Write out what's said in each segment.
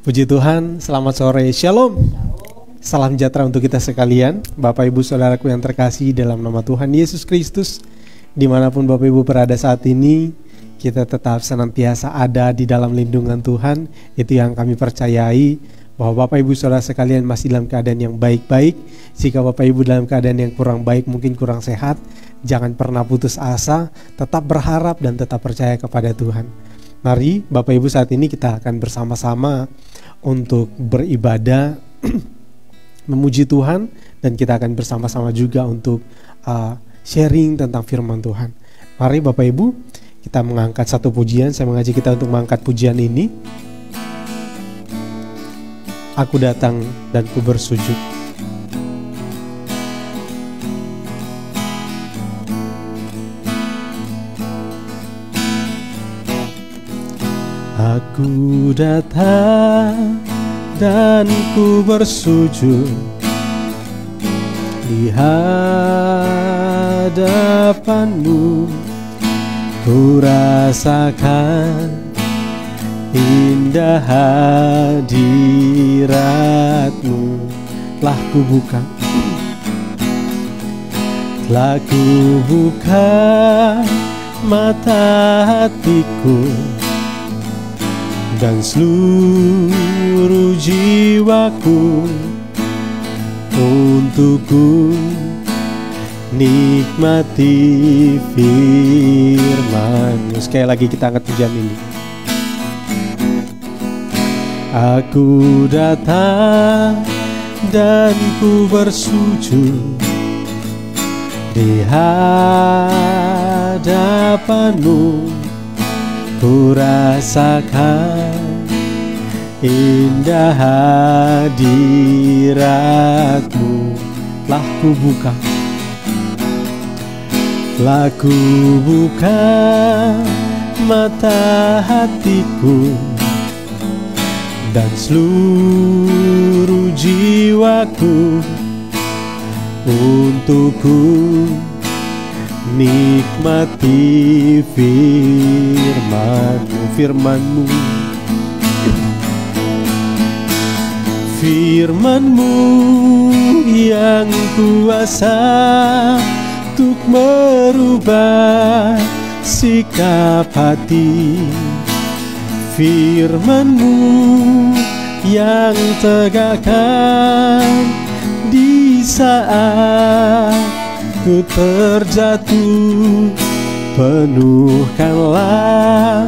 Puji Tuhan, selamat sore, Shalom. Salam sejahtera untuk kita sekalian, Bapak Ibu Saudaraku yang terkasih dalam nama Tuhan Yesus Kristus. Dimanapun Bapak Ibu berada saat ini, kita tetap senantiasa ada di dalam lindungan Tuhan. Itu yang kami percayai, bahwa Bapak Ibu Saudara sekalian masih dalam keadaan yang baik-baik. Jika Bapak Ibu dalam keadaan yang kurang baik, mungkin kurang sehat, jangan pernah putus asa, tetap berharap dan tetap percaya kepada Tuhan. Mari Bapak Ibu saat ini kita akan bersama-sama untuk beribadah, memuji Tuhan, dan kita akan bersama-sama juga untuk sharing tentang firman Tuhan. Mari Bapak Ibu, kita mengangkat satu pujian. Saya mengajak kita untuk mengangkat pujian ini. Aku datang dan ku bersujud. Aku datang dan ku bersujud di hadapanmu. Ku rasakan indah hadiratmu. Telah ku buka mata hatiku, dan seluruh jiwaku untuk ku nikmati firman-Mu. Sekali lagi kita angkat pujian ini. Aku datang dan ku bersujud di hadapan-Mu. Ku rasakan indah hadirat-Mu. Telah ku buka mata hatiku, dan seluruh jiwaku untuk ku nikmati firman-Mu. Firman-Mu yang kuasa untuk merubah sikap hati. Firman-Mu yang tegakkan di saat ku terjatuh. Penuhkanlah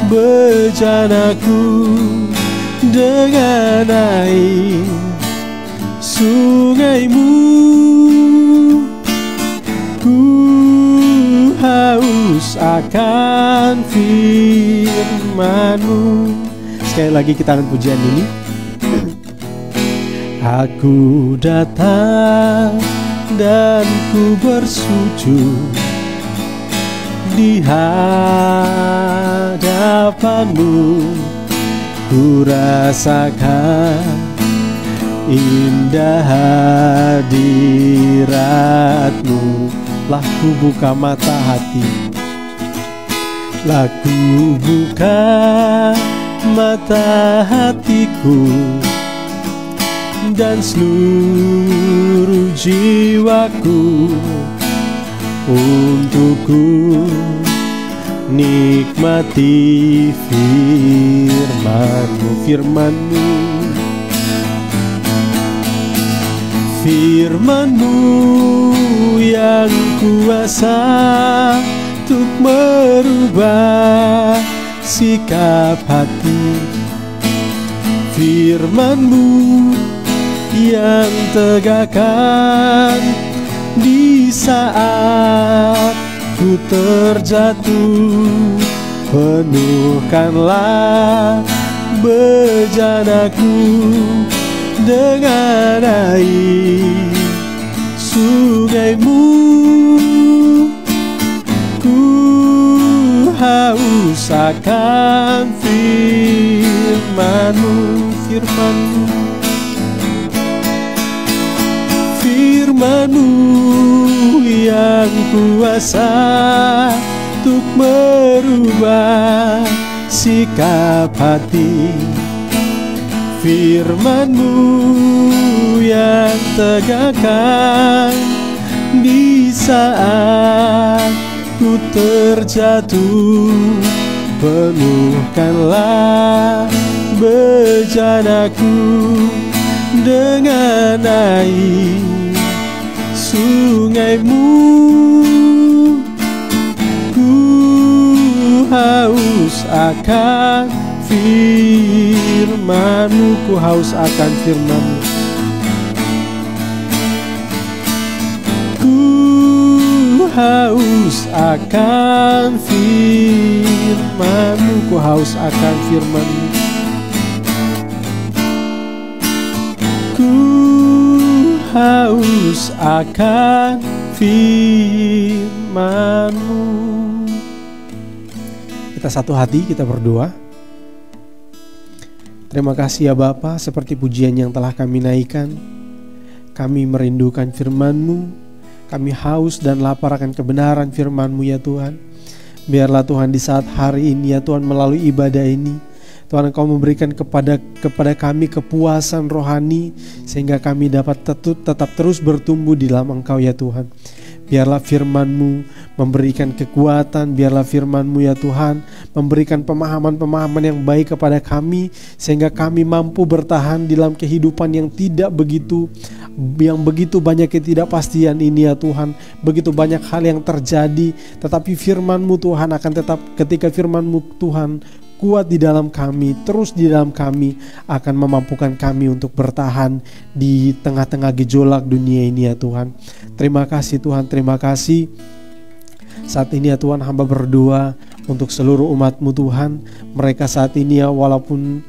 bejanaku dengan air sungai-Mu. Ku haus akan firman-Mu. Sekali lagi kita akan pujian ini. Aku datang dan ku bersujud di hadapan-Mu. Ku rasakan indah hadirat-Mu. Lah ku buka mata hati, lah ku buka mata hatiku, dan seluruh jiwaku untuk ku nikmati firman-Mu. Firman-Mu yang kuasa untuk merubah sikap hati. Firman-Mu yang tegakkan di saat ku terjatuh. Penuhkanlah bejanaku dengan air sungai-Mu. Ku haus akan firman-Mu. Firman-Mu yang kuasa untuk merubah sikap hati. firman-Mu yang tegakkan di saat ku terjatuh. Penuhkanlah bejanaku dengan air sungai-Mu. Ku haus akan firman-Mu, ku haus akan firman-Mu. Ku haus akan firman-Mu, ku haus akan firman-Mu. Ku haus akan firman-Mu. Kita satu hati, kita berdoa. Terima kasih ya Bapa, seperti pujian yang telah kami naikkan, kami merindukan firman-Mu. Kami haus dan lapar akan kebenaran firman-Mu ya Tuhan. Biarlah Tuhan di saat hari ini ya Tuhan, melalui ibadah ini Tuhan, Engkau memberikan kepada kami kepuasan rohani, sehingga kami dapat tetap terus bertumbuh di dalam Engkau ya Tuhan. Biarlah firman-Mu memberikan kekuatan, biarlah firman-Mu ya Tuhan memberikan pemahaman-pemahaman yang baik kepada kami, sehingga kami mampu bertahan di dalam kehidupan yang begitu banyak ketidakpastian ini ya Tuhan. Begitu banyak hal yang terjadi, tetapi firman-Mu Tuhan akan tetap, ketika firman-Mu Tuhan kuat di dalam kami, terus di dalam kami, akan memampukan kami untuk bertahan di tengah-tengah gejolak dunia ini ya Tuhan. Terima kasih Tuhan, terima kasih. Saat ini ya Tuhan, hamba berdoa untuk seluruh umat-Mu Tuhan. Mereka saat ini ya, walaupun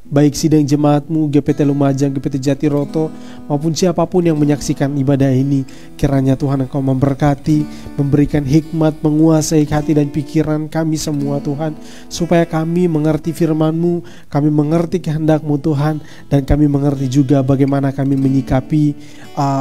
baik sidang jemaat-Mu, GPT Lumajang, GPT Jatiroto, maupun siapapun yang menyaksikan ibadah ini, kiranya Tuhan Engkau memberkati, memberikan hikmat, menguasai hati dan pikiran kami semua Tuhan, supaya kami mengerti firman-Mu, kami mengerti kehendak-Mu Tuhan, dan kami mengerti juga bagaimana kami menyikapi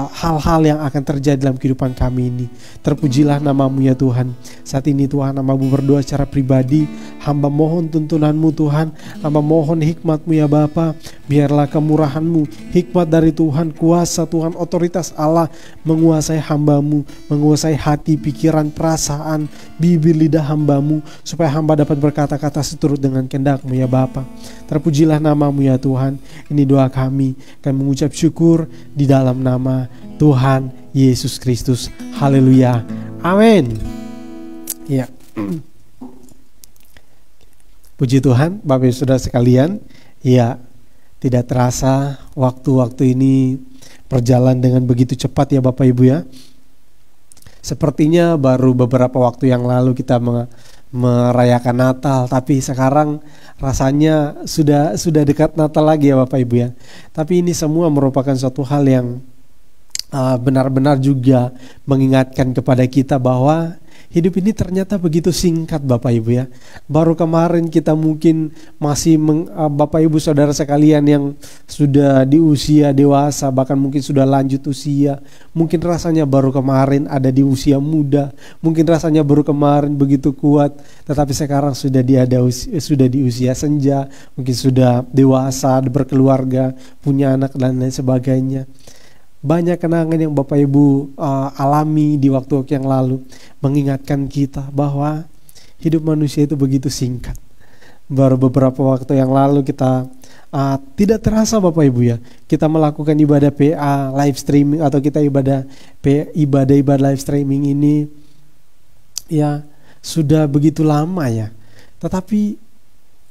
hal-hal yang akan terjadi dalam kehidupan kami ini. Terpujilah nama-Mu ya Tuhan. Saat ini Tuhan, hamba-Mu berdoa secara pribadi, hamba mohon tuntunan-Mu Tuhan, hamba mohon hikmat-Mu ya Bapa. Biarlah kemurahan-Mu, hikmat dari Tuhan, kuasa Tuhan, otoritas Allah menguasai hamba-Mu, menguasai hati, pikiran, perasaan, bibir, lidah hamba-Mu, supaya hamba dapat berkata-kata seturut dengan kehendak-Mu ya Bapa. Terpujilah nama-Mu ya Tuhan. Ini doa kami mengucap syukur di dalam nama Tuhan Yesus Kristus. Haleluya, amin. Ya. Puji Tuhan, Bapak Ibu Saudara sekalian. Ya, tidak terasa waktu-waktu ini berjalan dengan begitu cepat ya Bapak Ibu ya. Sepertinya baru beberapa waktu yang lalu kita merayakan Natal, tapi sekarang rasanya sudah dekat Natal lagi ya Bapak Ibu ya. Tapi ini semua merupakan suatu hal yang benar-benar juga mengingatkan kepada kita bahwa hidup ini ternyata begitu singkat Bapak Ibu ya. Baru kemarin kita mungkin masih Bapak Ibu Saudara sekalian yang sudah di usia dewasa, bahkan mungkin sudah lanjut usia, mungkin rasanya baru kemarin ada di usia muda, mungkin rasanya baru kemarin begitu kuat, tetapi sekarang sudah di usia senja, mungkin sudah dewasa, berkeluarga, punya anak dan lain sebagainya. Banyak kenangan yang Bapak Ibu alami di waktu-waktu yang lalu mengingatkan kita bahwa hidup manusia itu begitu singkat. Baru beberapa waktu yang lalu kita tidak terasa Bapak Ibu ya, kita melakukan ibadah PA live streaming, atau kita ibadah live streaming ini ya sudah begitu lama ya. Tetapi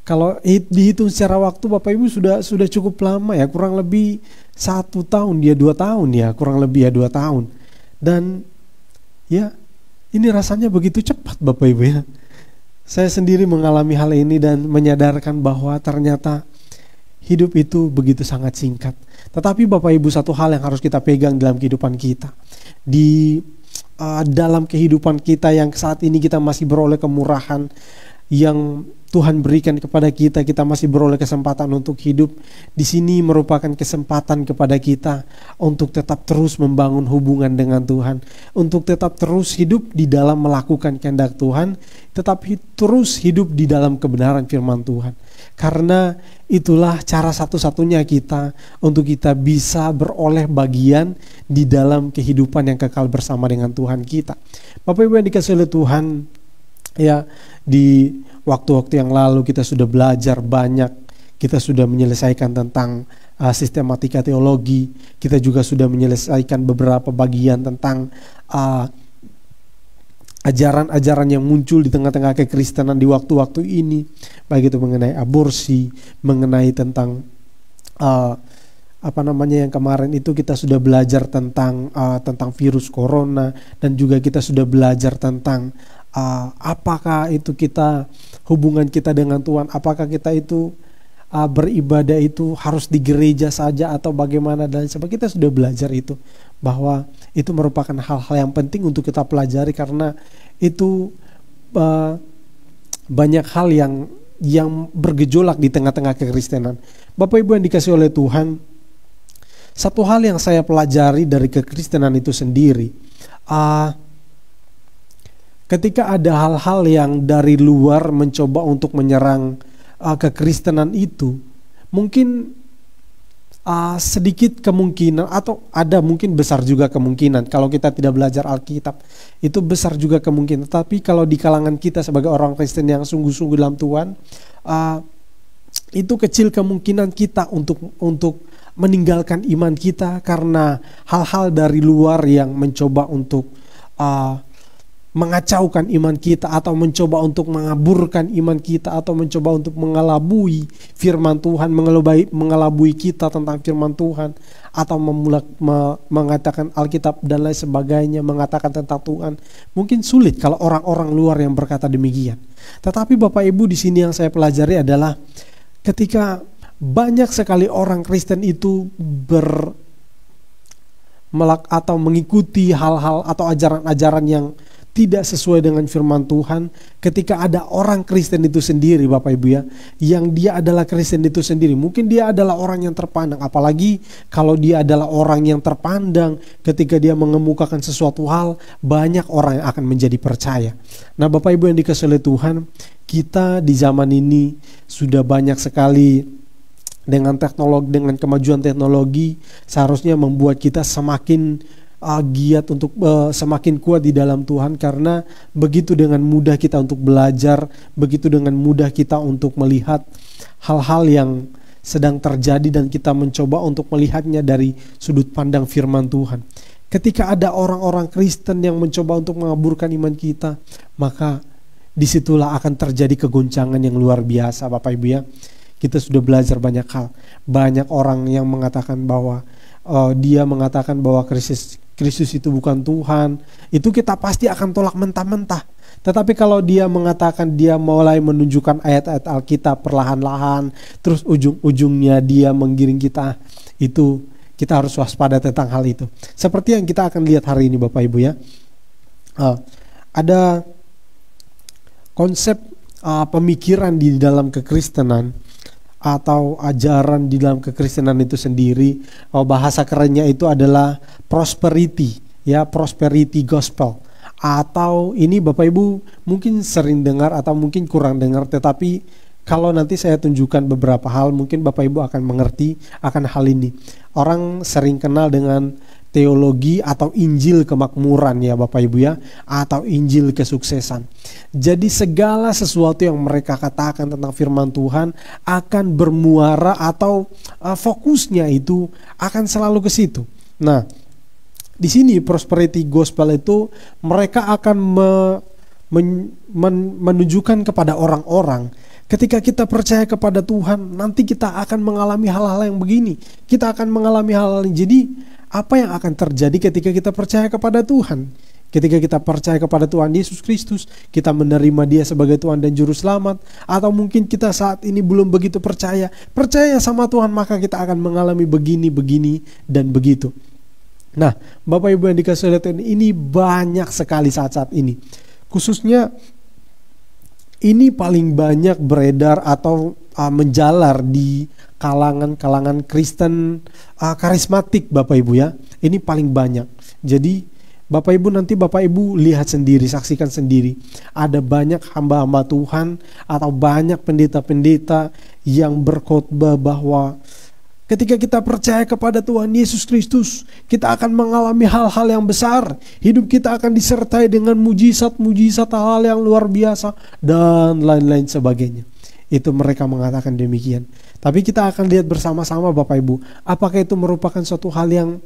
kalau dihitung secara waktu Bapak Ibu sudah cukup lama ya, kurang lebih 1 tahun, 2 tahun ya, kurang lebih ya 2 tahun. Dan ya ini rasanya begitu cepat Bapak Ibu ya. Saya sendiri mengalami hal ini dan menyadarkan bahwa ternyata hidup itu begitu sangat singkat. Tetapi Bapak Ibu, satu hal yang harus kita pegang dalam kehidupan kita, di dalam kehidupan kita yang saat ini kita masih beroleh kemurahan, yang Tuhan berikan kepada kita, kita masih beroleh kesempatan untuk hidup di sini, merupakan kesempatan kepada kita untuk tetap terus membangun hubungan dengan Tuhan, untuk tetap terus hidup di dalam melakukan kehendak Tuhan, tetap terus hidup di dalam kebenaran firman Tuhan. Karena itulah cara satu-satunya kita untuk kita bisa beroleh bagian di dalam kehidupan yang kekal bersama dengan Tuhan kita. Bapak Ibu yang dikasihi oleh Tuhan, ya, di waktu-waktu yang lalu kita sudah belajar banyak, kita sudah menyelesaikan tentang sistematika teologi, kita juga sudah menyelesaikan beberapa bagian tentang ajaran-ajaran yang muncul di tengah-tengah kekristenan di waktu-waktu ini, baik itu mengenai aborsi, mengenai tentang yang kemarin itu kita sudah belajar tentang virus corona, dan juga kita sudah belajar tentang apakah itu hubungan kita dengan Tuhan, apakah kita itu beribadah itu harus di gereja saja atau bagaimana, dan sebagainya. Kita sudah belajar itu, bahwa itu merupakan hal-hal yang penting untuk kita pelajari, karena itu banyak hal yang bergejolak di tengah-tengah kekristenan. Bapak Ibu yang dikasihi oleh Tuhan, satu hal yang saya pelajari dari kekristenan itu sendiri, ketika ada hal-hal yang dari luar mencoba untuk menyerang kekristenan itu, mungkin sedikit kemungkinan, atau ada mungkin besar juga kemungkinan, kalau kita tidak belajar Alkitab, itu besar juga kemungkinan. Tapi kalau di kalangan kita sebagai orang Kristen yang sungguh-sungguh dalam Tuhan, itu kecil kemungkinan kita untuk meninggalkan iman kita karena hal-hal dari luar yang mencoba untuk mengacaukan iman kita, atau mencoba untuk mengaburkan iman kita, atau mencoba untuk mengelabui firman Tuhan, mengelabui kita tentang firman Tuhan, atau mengatakan Alkitab dan lain sebagainya, mengatakan tentang Tuhan. Mungkin sulit kalau orang-orang luar yang berkata demikian. Tetapi Bapak Ibu, di sini yang saya pelajari adalah ketika banyak sekali orang Kristen itu atau mengikuti hal-hal atau ajaran-ajaran yang tidak sesuai dengan firman Tuhan, ketika ada orang Kristen itu sendiri, Bapak Ibu ya, yang dia adalah Kristen itu sendiri, mungkin dia adalah orang yang terpandang, apalagi kalau dia adalah orang yang terpandang, ketika dia mengemukakan sesuatu hal, banyak orang yang akan menjadi percaya. Nah Bapak Ibu yang dikasihi oleh Tuhan, kita di zaman ini sudah banyak sekali dengan teknologi, dengan kemajuan teknologi, seharusnya membuat kita semakin giat untuk semakin kuat di dalam Tuhan, karena begitu dengan mudah kita untuk belajar, begitu dengan mudah kita untuk melihat hal-hal yang sedang terjadi, dan kita mencoba untuk melihatnya dari sudut pandang firman Tuhan. Ketika ada orang-orang Kristen yang mencoba untuk mengaburkan iman kita, maka disitulah akan terjadi kegoncangan yang luar biasa, Bapak Ibu ya. Kita sudah belajar banyak hal. Banyak orang yang mengatakan bahwa dia mengatakan bahwa Kristus itu bukan Tuhan, itu kita pasti akan tolak mentah-mentah. Tetapi kalau dia mengatakan, dia mulai menunjukkan ayat-ayat Alkitab perlahan-lahan, terus ujung-ujungnya dia menggiring kita, itu kita harus waspada tentang hal itu. Seperti yang kita akan lihat hari ini Bapak Ibu ya, ada konsep pemikiran di dalam kekristenan, atau ajaran di dalam kekristenan itu sendiri, bahasa kerennya itu adalah prosperity ya, prosperity gospel. Atau ini Bapak Ibu mungkin sering dengar atau mungkin kurang dengar, tetapi kalau nanti saya tunjukkan beberapa hal, mungkin Bapak Ibu akan mengerti akan hal ini. Orang sering kenal dengan teologi atau Injil kemakmuran ya Bapak Ibu ya, atau Injil kesuksesan. Jadi segala sesuatu yang mereka katakan tentang firman Tuhan akan bermuara, atau fokusnya itu akan selalu ke situ. Nah, di sini prosperity gospel itu mereka akan menunjukkan kepada orang-orang, ketika kita percaya kepada Tuhan, nanti kita akan mengalami hal-hal yang begini, kita akan mengalami hal-hal yang jadi. Apa yang akan terjadi ketika kita percaya kepada Tuhan? Ketika kita percaya kepada Tuhan Yesus Kristus, kita menerima Dia sebagai Tuhan dan Juru Selamat, atau mungkin kita saat ini belum begitu percaya sama Tuhan, maka kita akan mengalami begini, dan begitu. Nah, Bapak Ibu yang dikasihi Tuhan, ini banyak sekali saat-saat ini. Khususnya ini paling banyak beredar atau menjalar di kalangan Kristen karismatik, Bapak Ibu ya. Ini paling banyak. Jadi Bapak Ibu nanti Bapak Ibu lihat sendiri, saksikan sendiri. Ada banyak hamba-hamba Tuhan atau banyak pendeta-pendeta yang berkhotbah bahwa ketika kita percaya kepada Tuhan Yesus Kristus, kita akan mengalami hal-hal yang besar. Hidup kita akan disertai dengan mujizat-mujizat, hal-hal yang luar biasa, dan lain-lain sebagainya. Itu mereka mengatakan demikian. Tapi kita akan lihat bersama-sama Bapak Ibu, apakah itu merupakan suatu hal yang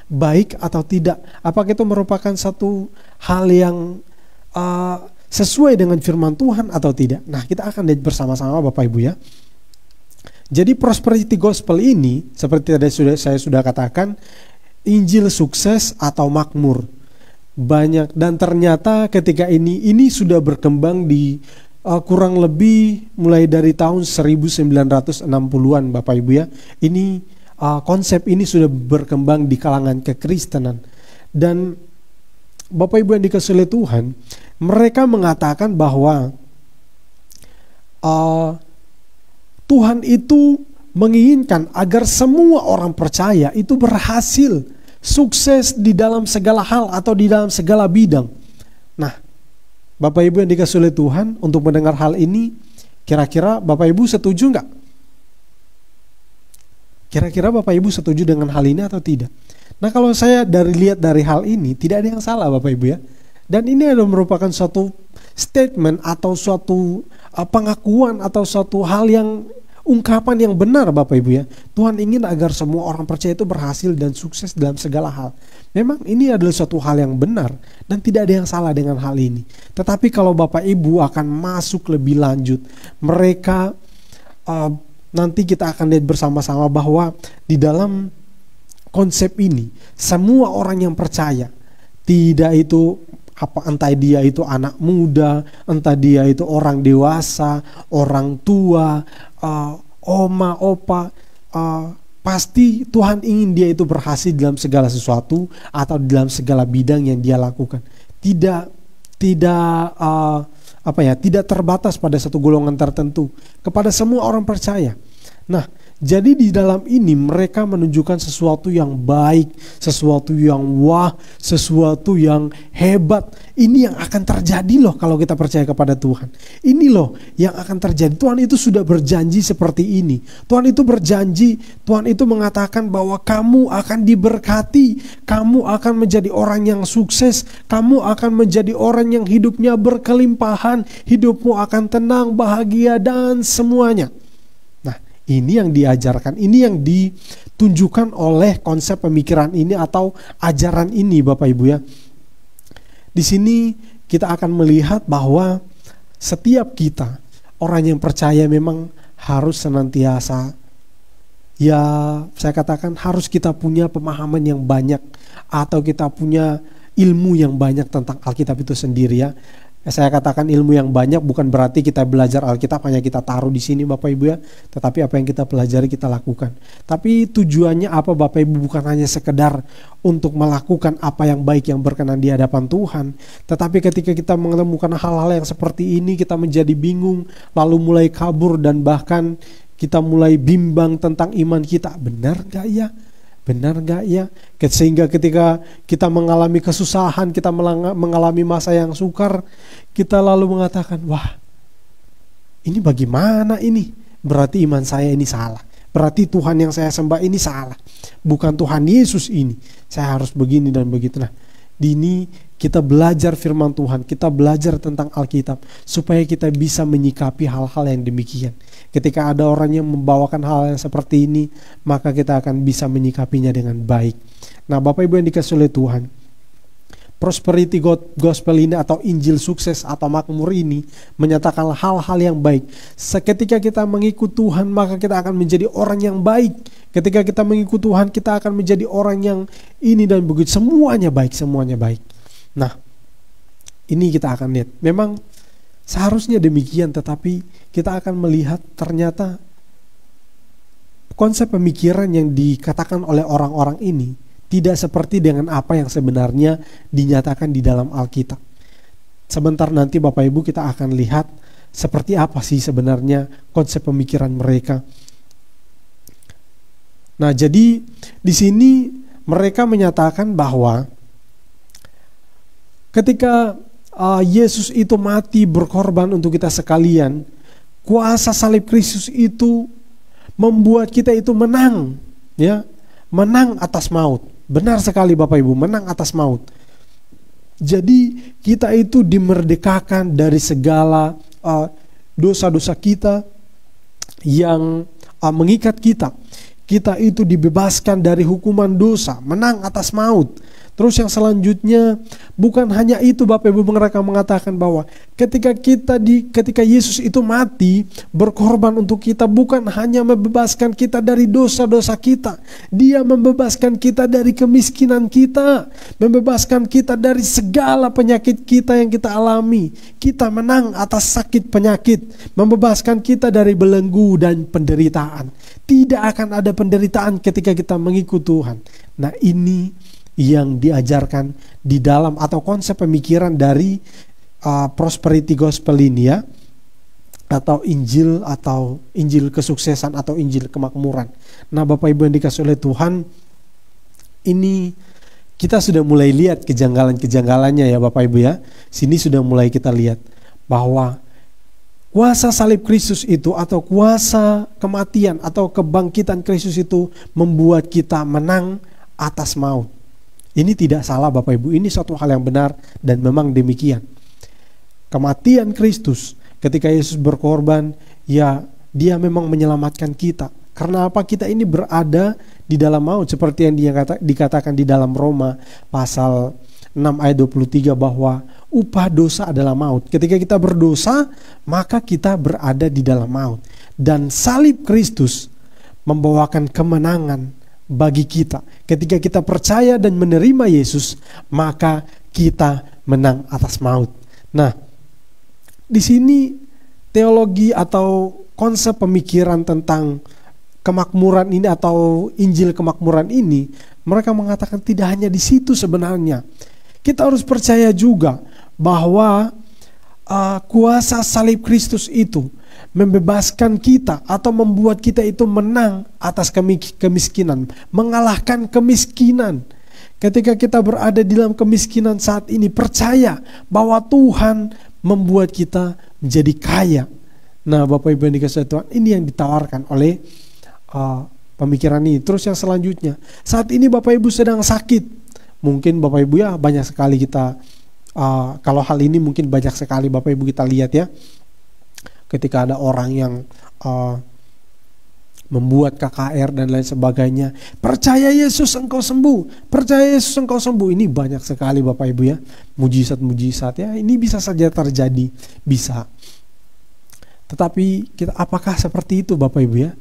baik atau tidak. Apakah itu merupakan satu hal yang sesuai dengan firman Tuhan atau tidak. Nah, kita akan lihat bersama-sama Bapak Ibu ya. Jadi prosperity gospel ini seperti tadi saya sudah katakan, Injil sukses atau makmur. Banyak, dan ternyata ketika ini sudah berkembang di kurang lebih mulai dari tahun 1960-an Bapak Ibu ya. Ini konsep ini sudah berkembang di kalangan kekristenan. Dan Bapak Ibu yang dikasihi oleh Tuhan, mereka mengatakan bahwa Tuhan itu menginginkan agar semua orang percaya itu berhasil, sukses di dalam segala hal atau di dalam segala bidang. Nah, Bapak Ibu yang dikasihi oleh Tuhan, untuk mendengar hal ini, kira-kira Bapak Ibu setuju enggak? Kira-kira Bapak Ibu setuju dengan hal ini atau tidak? Nah, kalau saya lihat dari hal ini, tidak ada yang salah Bapak Ibu ya. Dan ini adalah merupakan suatu statement atau suatu pengakuan atau suatu hal yang ungkapan yang benar Bapak Ibu ya. Tuhan ingin agar semua orang percaya itu berhasil dan sukses dalam segala hal. Memang ini adalah suatu hal yang benar dan tidak ada yang salah dengan hal ini. Tetapi kalau Bapak Ibu akan masuk lebih lanjut, mereka nanti kita akan lihat bersama-sama bahwa di dalam konsep ini semua orang yang percaya, tidak itu entah dia itu anak muda, entah dia itu orang dewasa, orang tua, oma, opa, pasti Tuhan ingin dia itu berhasil dalam segala sesuatu atau dalam segala bidang yang dia lakukan. Tidak terbatas pada satu golongan tertentu, kepada semua orang percaya. Nah, jadi di dalam ini mereka menunjukkan sesuatu yang baik, sesuatu yang wah, sesuatu yang hebat. Ini yang akan terjadi loh kalau kita percaya kepada Tuhan. Ini loh yang akan terjadi. Tuhan itu sudah berjanji seperti ini. Tuhan itu berjanji, Tuhan itu mengatakan bahwa kamu akan diberkati, kamu akan menjadi orang yang sukses, kamu akan menjadi orang yang hidupnya berkelimpahan, hidupmu akan tenang, bahagia, dan semuanya. Ini yang diajarkan, ini yang ditunjukkan oleh konsep pemikiran ini atau ajaran ini Bapak Ibu ya. Di sini kita akan melihat bahwa setiap kita, orang yang percaya memang harus senantiasa, ya saya katakan harus kita punya pemahaman yang banyak atau kita punya ilmu yang banyak tentang Alkitab itu sendiri ya. Saya katakan ilmu yang banyak bukan berarti kita belajar Alkitab hanya kita taruh di sini Bapak Ibu ya, tetapi apa yang kita pelajari kita lakukan. Tapi tujuannya apa Bapak Ibu? Bukan hanya sekedar untuk melakukan apa yang baik yang berkenan di hadapan Tuhan, tetapi ketika kita menemukan hal-hal yang seperti ini kita menjadi bingung, lalu mulai kabur dan bahkan kita mulai bimbang tentang iman kita. Benar gak ya? Benar gak ya? Sehingga ketika kita mengalami kesusahan, kita mengalami masa yang sukar, kita lalu mengatakan, wah ini bagaimana ini? Berarti iman saya ini salah. Berarti Tuhan yang saya sembah ini salah. Bukan Tuhan Yesus ini. Saya harus begini dan begitu. Nah, di ini kita belajar firman Tuhan, kita belajar tentang Alkitab supaya kita bisa menyikapi hal-hal yang demikian. Ketika ada orang yang membawakan hal yang seperti ini, maka kita akan bisa menyikapinya dengan baik. Nah, Bapak Ibu yang dikasihi oleh Tuhan, prosperity gospel ini atau Injil sukses atau makmur ini menyatakan hal-hal yang baik. Seketika kita mengikut Tuhan, maka kita akan menjadi orang yang baik. Ketika kita mengikut Tuhan, kita akan menjadi orang yang ini dan begitu. Semuanya baik, semuanya baik. Nah, ini kita akan lihat. Memang seharusnya demikian, tetapi kita akan melihat ternyata konsep pemikiran yang dikatakan oleh orang-orang ini tidak seperti dengan apa yang sebenarnya dinyatakan di dalam Alkitab. sebentar nanti Bapak Ibu kita akan lihat seperti apa sih sebenarnya konsep pemikiran mereka. Nah, jadi di sini mereka menyatakan bahwa ketika Yesus itu mati berkorban untuk kita sekalian, kuasa salib Kristus itu membuat kita itu menang, ya, menang atas maut. Benar sekali Bapak Ibu, menang atas maut. Jadi kita itu dimerdekakan dari segala dosa-dosa kita yang mengikat kita. Kita itu dibebaskan dari hukuman dosa, menang atas maut. Terus yang selanjutnya, bukan hanya itu Bapak Ibu, mereka mengatakan bahwa ketika Yesus itu mati berkorban untuk kita, bukan hanya membebaskan kita dari dosa-dosa kita, Dia membebaskan kita dari kemiskinan kita, membebaskan kita dari segala penyakit kita yang kita alami. Kita menang atas sakit penyakit, membebaskan kita dari belenggu dan penderitaan. Tidak akan ada penderitaan ketika kita mengikut Tuhan. Nah, ini yang diajarkan di dalam atau konsep pemikiran dari prosperity gospel ini, ya, atau Injil kesuksesan atau Injil kemakmuran. Nah, Bapak Ibu yang dikasihi oleh Tuhan, ini kita sudah mulai lihat kejanggalan-kejanggalannya, ya Bapak Ibu, ya. Sini sudah mulai kita lihat bahwa kuasa salib Kristus itu atau kuasa kematian atau kebangkitan Kristus itu membuat kita menang atas maut. Ini tidak salah Bapak Ibu, ini suatu hal yang benar dan memang demikian. Kematian Kristus ketika Yesus berkorban, ya, Dia memang menyelamatkan kita. Karena apa? Kita ini berada di dalam maut, seperti yang dikatakan di dalam Roma pasal 6 ayat 23 bahwa upah dosa adalah maut. Ketika kita berdosa, maka kita berada di dalam maut. Dan salib Kristus membawakan kemenangan bagi kita. Ketika kita percaya dan menerima Yesus, maka kita menang atas maut. Nah, di sini teologi atau konsep pemikiran tentang kemakmuran ini atau Injil kemakmuran ini, mereka mengatakan tidak hanya di situ sebenarnya. Kita harus percaya juga bahwa kuasa salib Kristus itu membebaskan kita atau membuat kita itu menang atas kemiskinan, mengalahkan kemiskinan. Ketika kita berada di dalam kemiskinan saat ini, percaya bahwa Tuhan membuat kita menjadi kaya. Nah, Bapak Ibu yang dikasihi Tuhan, ini yang ditawarkan oleh pemikiran ini. Terus yang selanjutnya, saat ini Bapak Ibu sedang sakit. Mungkin Bapak Ibu, ya, banyak sekali kita kalau hal ini mungkin banyak sekali Bapak Ibu kita lihat, ya. Ketika ada orang yang membuat KKR dan lain sebagainya, percaya Yesus engkau sembuh, percaya Yesus engkau sembuh. Ini banyak sekali Bapak Ibu, ya, mujizat-mujizat, ya. Ini bisa saja terjadi, bisa. Tetapi apakah seperti itu Bapak Ibu, ya?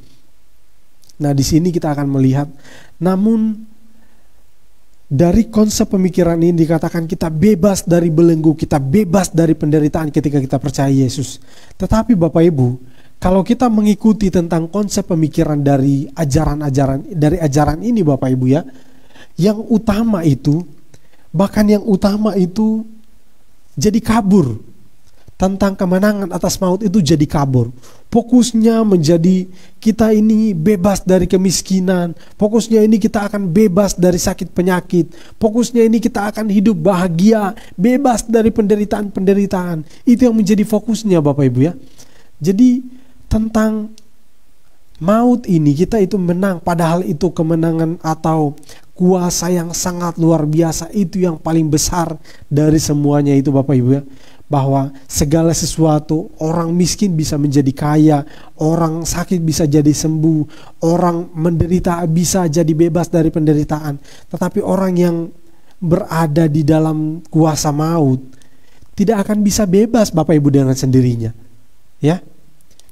Nah, di sini kita akan melihat, namun dari konsep pemikiran ini dikatakan kita bebas dari belenggu, kita bebas dari penderitaan ketika kita percaya Yesus. Tetapi Bapak Ibu, kalau kita mengikuti tentang konsep pemikiran dari ajaran ini Bapak Ibu, ya, yang utama itu jadi kabur. Tentang kemenangan atas maut itu jadi kabur. Fokusnya menjadi kita ini bebas dari kemiskinan. Fokusnya ini kita akan bebas dari sakit penyakit. Fokusnya ini kita akan hidup bahagia, bebas dari penderitaan-penderitaan. Itu yang menjadi fokusnya Bapak Ibu, ya. Jadi tentang maut ini kita itu menang. Padahal itu kemenangan atau kuasa yang sangat luar biasa. Itu yang paling besar dari semuanya itu Bapak Ibu, ya. Bahwa segala sesuatu, orang miskin bisa menjadi kaya, orang sakit bisa jadi sembuh, orang menderita bisa jadi bebas dari penderitaan. Tetapi orang yang berada di dalam kuasa maut tidak akan bisa bebas Bapak Ibu dengan sendirinya, ya.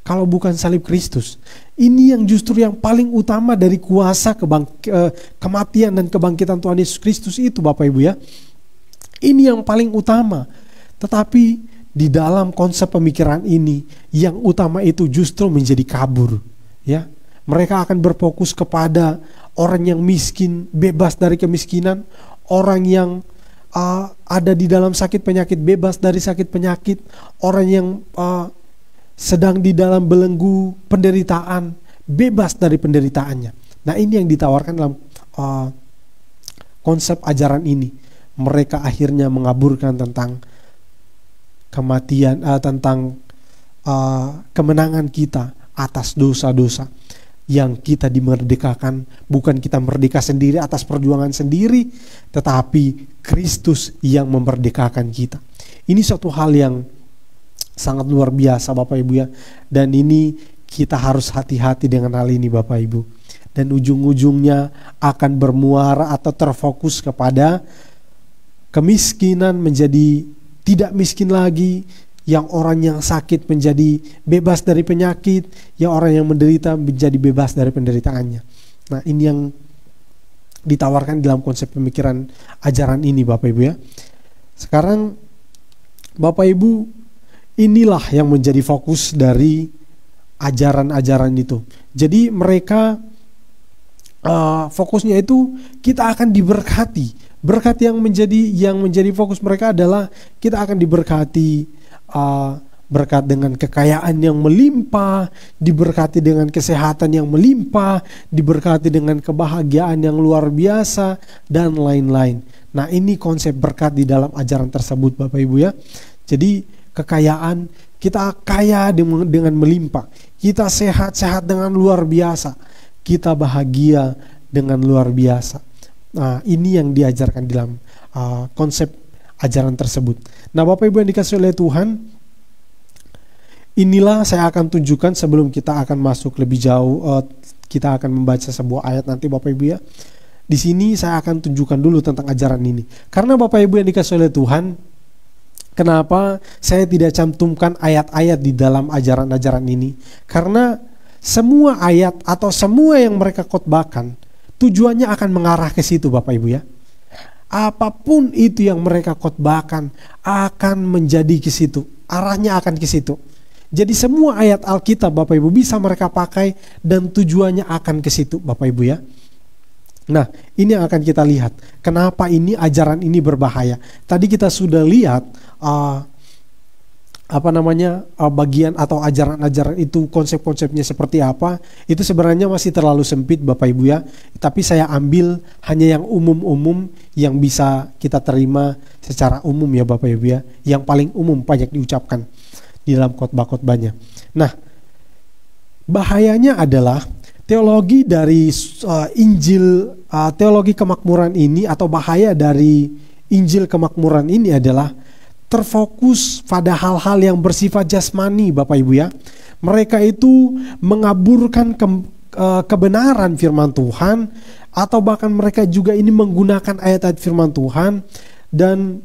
Kalau bukan salib Kristus, ini yang justru yang paling utama dari kuasa kematian dan kebangkitan Tuhan Yesus Kristus itu Bapak Ibu, ya. Ini yang paling utama. Tetapi di dalam konsep pemikiran ini, yang utama itu justru menjadi kabur, ya. Mereka akan berfokus kepada orang yang miskin, bebas dari kemiskinan, orang yang ada di dalam sakit penyakit, bebas dari sakit penyakit, orang yang sedang di dalam belenggu penderitaan, bebas dari penderitaannya. Nah, ini yang ditawarkan dalam konsep ajaran ini. Mereka akhirnya mengaburkan tentang kematian, tentang kemenangan kita atas dosa-dosa, yang kita dimerdekakan. Bukan kita merdeka sendiri atas perjuangan sendiri, tetapi Kristus yang memerdekakan kita. Ini suatu hal yang sangat luar biasa Bapak Ibu ya. Dan ini kita harus hati-hati dengan hal ini Bapak Ibu. Dan ujung-ujungnya akan bermuara atau terfokus kepada kemiskinan menjadi tidak miskin lagi, yang orang yang sakit menjadi bebas dari penyakit, yang orang yang menderita menjadi bebas dari penderitaannya. Nah, ini yang ditawarkan dalam konsep pemikiran ajaran ini Bapak Ibu ya. Sekarang Bapak Ibu, inilah yang menjadi fokus dari ajaran-ajaran itu. Jadi mereka fokusnya itu kita akan diberkati. Berkat yang menjadi fokus mereka adalah kita akan diberkati, berkat dengan kekayaan yang melimpah, diberkati dengan kesehatan yang melimpah, diberkati dengan kebahagiaan yang luar biasa, dan lain-lain. Nah, ini konsep berkat di dalam ajaran tersebut Bapak Ibu ya. Jadi kekayaan, kita kaya dengan melimpah, kita sehat-sehat dengan luar biasa, kita bahagia dengan luar biasa. Nah, ini yang diajarkan dalam konsep ajaran tersebut. Nah, Bapak Ibu yang dikasihi oleh Tuhan, inilah saya akan tunjukkan sebelum kita akan masuk lebih jauh. Kita akan membaca sebuah ayat nanti Bapak Ibu ya. Di sini saya akan tunjukkan dulu tentang ajaran ini. Karena Bapak Ibu yang dikasihi oleh Tuhan, kenapa saya tidak cantumkan ayat-ayat di dalam ajaran-ajaran ini? Karena semua ayat atau semua yang mereka khotbahkan tujuannya akan mengarah ke situ Bapak Ibu ya. Apapun itu yang mereka khotbahkan akan menjadi ke situ, arahnya akan ke situ. Jadi semua ayat Alkitab Bapak Ibu bisa mereka pakai dan tujuannya akan ke situ Bapak Ibu ya. Nah, ini yang akan kita lihat. Kenapa ini ajaran ini berbahaya? Tadi kita sudah lihat bagian atau ajaran-ajaran itu, konsep-konsepnya seperti apa. Itu sebenarnya masih terlalu sempit Bapak Ibu ya. Tapi saya ambil hanya yang umum-umum yang bisa kita terima secara umum ya Bapak Ibu ya. Yang paling umum banyak diucapkan di dalam khotbah-khotbahnya. Nah, bahayanya adalah teologi dari Injil, teologi kemakmuran ini, atau bahaya dari Injil kemakmuran ini adalah terfokus pada hal-hal yang bersifat jasmani Bapak Ibu ya. Mereka itu mengaburkan kebenaran firman Tuhan, atau bahkan mereka juga ini menggunakan ayat-ayat firman Tuhan dan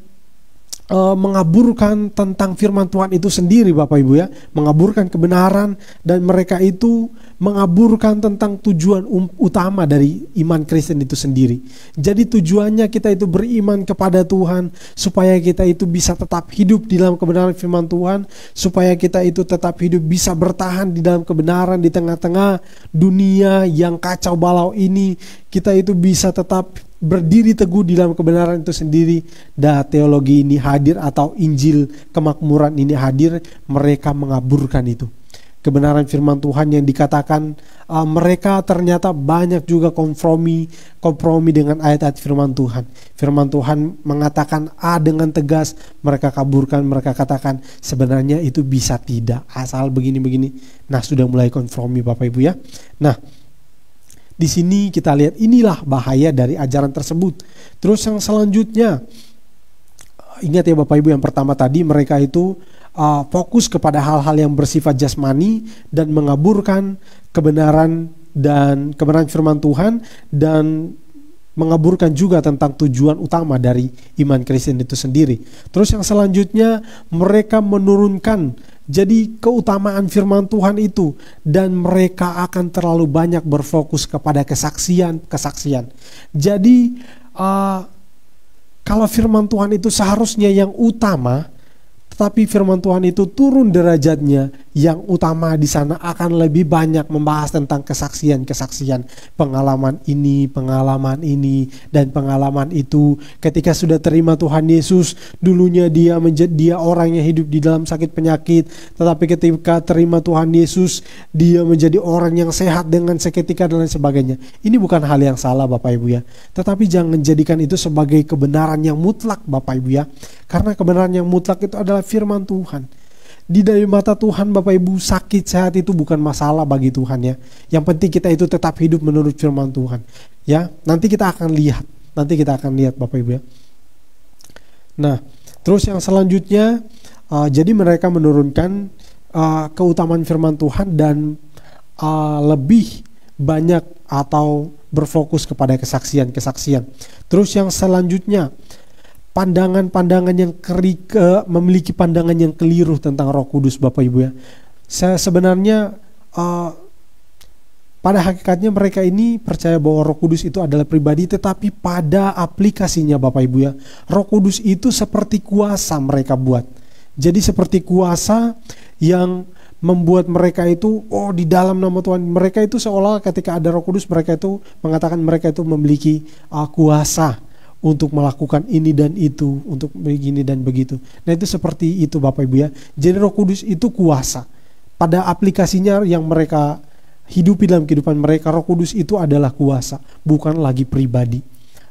mengaburkan tentang firman Tuhan itu sendiri Bapak Ibu ya. Mengaburkan kebenaran, dan mereka itu mengaburkan tentang tujuan utama dari iman Kristen itu sendiri. Jadi tujuannya kita itu beriman kepada Tuhan supaya kita itu bisa tetap hidup di dalam kebenaran firman Tuhan, supaya kita itu tetap hidup bisa bertahan di dalam kebenaran di tengah-tengah dunia yang kacau balau ini. Kita itu bisa tetap berdiri teguh di dalam kebenaran itu sendiri. Dan teologi ini hadir, atau Injil kemakmuran ini hadir, mereka mengaburkan itu kebenaran firman Tuhan yang dikatakan. Mereka ternyata banyak juga kompromi dengan ayat-ayat firman Tuhan. Firman Tuhan mengatakan A dengan tegas, mereka kaburkan, mereka katakan sebenarnya itu bisa tidak, asal begini-begini. Nah, sudah mulai kompromi Bapak Ibu ya. Nah, di sini kita lihat inilah bahaya dari ajaran tersebut. Terus yang selanjutnya, ingat ya Bapak Ibu, yang pertama tadi mereka itu fokus kepada hal-hal yang bersifat jasmani dan mengaburkan kebenaran firman Tuhan, dan mengaburkan juga tentang tujuan utama dari iman Kristen itu sendiri. Terus yang selanjutnya, mereka menurunkan jadi keutamaan firman Tuhan itu, dan mereka akan terlalu banyak berfokus kepada kesaksian. Jadi kalau firman Tuhan itu seharusnya yang utama, Tetapi firman Tuhan itu turun derajatnya, yang utama di sana akan lebih banyak membahas tentang kesaksian-kesaksian, pengalaman ini, dan pengalaman itu. Ketika sudah terima Tuhan Yesus, dulunya dia orang yang hidup di dalam sakit penyakit, tetapi ketika terima Tuhan Yesus, dia menjadi orang yang sehat dengan seketika dan lain sebagainya. Ini bukan hal yang salah Bapak Ibu ya, tetapi jangan jadikan itu sebagai kebenaran yang mutlak Bapak Ibu ya, karena kebenaran yang mutlak itu adalah firman Tuhan. Di dari mata Tuhan Bapak Ibu, sakit sehat itu bukan masalah bagi Tuhan ya. Yang penting kita itu tetap hidup menurut firman Tuhan. Ya, nanti kita akan lihat Bapak Ibu ya. Nah, terus yang selanjutnya, jadi mereka menurunkan keutamaan firman Tuhan dan lebih banyak atau berfokus kepada kesaksian-kesaksian. Terus yang selanjutnya, pandangan-pandangan yang memiliki pandangan yang keliru tentang Roh Kudus Bapak Ibu ya. Sebenarnya pada hakikatnya mereka ini percaya bahwa Roh Kudus itu adalah pribadi, tetapi pada aplikasinya Bapak Ibu ya, Roh Kudus itu seperti kuasa mereka buat. Jadi seperti kuasa yang membuat mereka itu di dalam nama Tuhan. Mereka itu seolah ketika ada Roh Kudus, mereka itu mengatakan mereka itu memiliki kuasa untuk melakukan ini dan itu, untuk begini dan begitu. Nah itu seperti itu Bapak Ibu ya. Jadi Roh Kudus itu kuasa. Pada aplikasinya yang mereka hidupi dalam kehidupan mereka, Roh Kudus itu adalah kuasa, bukan lagi pribadi.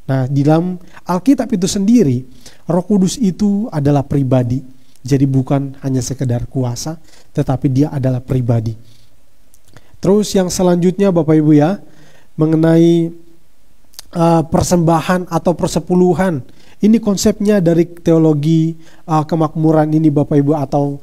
Nah di dalam Alkitab itu sendiri, Roh Kudus itu adalah pribadi. Jadi bukan hanya sekedar kuasa, tetapi dia adalah pribadi. Terus yang selanjutnya Bapak Ibu ya, mengenai persembahan atau persepuluhan. Ini konsepnya dari teologi kemakmuran ini Bapak Ibu, atau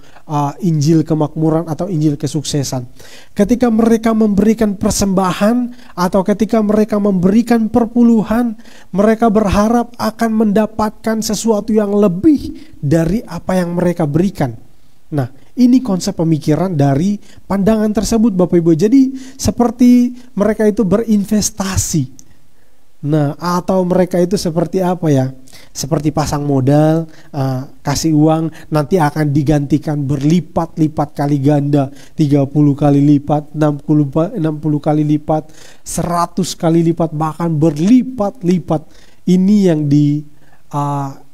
Injil kemakmuran atau Injil kesuksesan. Ketika mereka memberikan persembahan atau ketika mereka memberikan perpuluhan, mereka berharap akan mendapatkan sesuatu yang lebih dari apa yang mereka berikan. Nah, ini konsep pemikiran dari pandangan tersebut Bapak Ibu. Jadi seperti mereka itu berinvestasi. Nah, atau mereka itu seperti apa ya? Seperti pasang modal, kasih uang, nanti akan digantikan berlipat-lipat kali ganda, 30 kali lipat, 60 kali lipat, 100 kali lipat, bahkan berlipat-lipat. Ini yang ditanamkan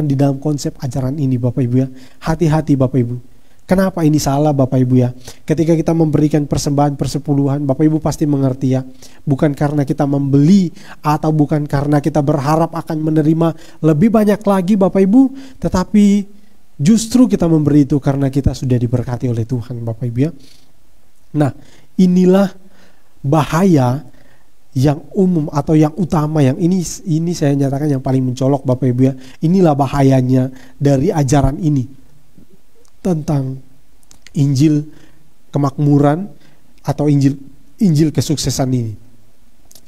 di dalam konsep ajaran ini Bapak Ibu ya. Hati-hati Bapak Ibu. Kenapa ini salah Bapak Ibu ya? Ketika kita memberikan persembahan persepuluhan, Bapak Ibu pasti mengerti ya. Bukan karena kita membeli atau bukan karena kita berharap akan menerima lebih banyak lagi Bapak Ibu, tetapi justru kita memberi itu karena kita sudah diberkati oleh Tuhan Bapak Ibu ya. Nah, inilah bahaya yang umum atau yang utama, yang ini saya nyatakan yang paling mencolok Bapak Ibu ya. Inilah bahayanya dari ajaran ini tentang Injil kemakmuran atau Injil kesuksesan ini.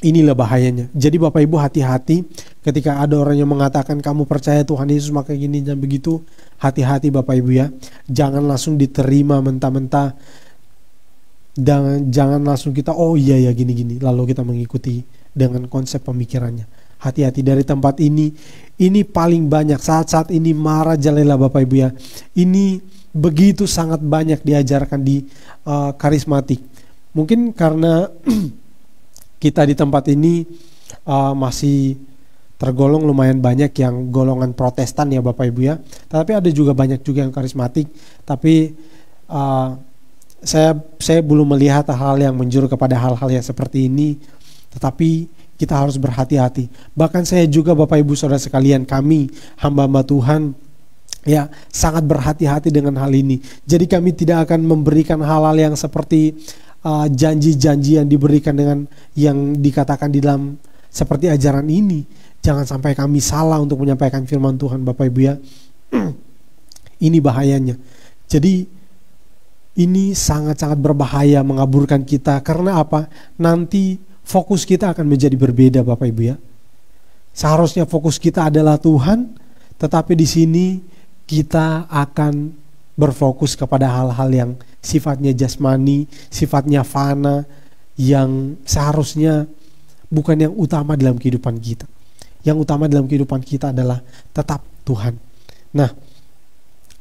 Inilah bahayanya. Jadi Bapak Ibu hati-hati ketika ada orang yang mengatakan kamu percaya Tuhan Yesus maka gini dan begitu. Hati-hati Bapak Ibu ya. Jangan langsung diterima mentah-mentah. Jangan langsung kita iya gini-gini lalu kita mengikuti dengan konsep pemikirannya. Hati-hati dari tempat ini paling banyak saat-saat ini marajalela Bapak Ibu ya. Ini begitu sangat banyak diajarkan di karismatik. Mungkin karena kita di tempat ini masih tergolong lumayan banyak yang golongan Protestan ya Bapak Ibu ya. Tapi ada juga banyak juga yang karismatik. Tapi saya belum melihat hal yang menjuru kepada hal-hal yang seperti ini. Tetapi kita harus berhati-hati. Bahkan saya juga Bapak Ibu Saudara sekalian, kami hamba-hamba Tuhan ya sangat berhati-hati dengan hal ini. Jadi kami tidak akan memberikan hal-hal yang seperti janji-janji yang diberikan dengan yang dikatakan di dalam seperti ajaran ini. Jangan sampai kami salah untuk menyampaikan firman Tuhan Bapak Ibu ya. Ini bahayanya. Jadi ini sangat-sangat berbahaya mengaburkan kita. Karena apa? Nanti fokus kita akan menjadi berbeda Bapak Ibu ya. Seharusnya fokus kita adalah Tuhan, tetapi di sini kita akan berfokus kepada hal-hal yang sifatnya jasmani, sifatnya fana, yang seharusnya bukan yang utama dalam kehidupan kita. Yang utama dalam kehidupan kita adalah tetap Tuhan. Nah,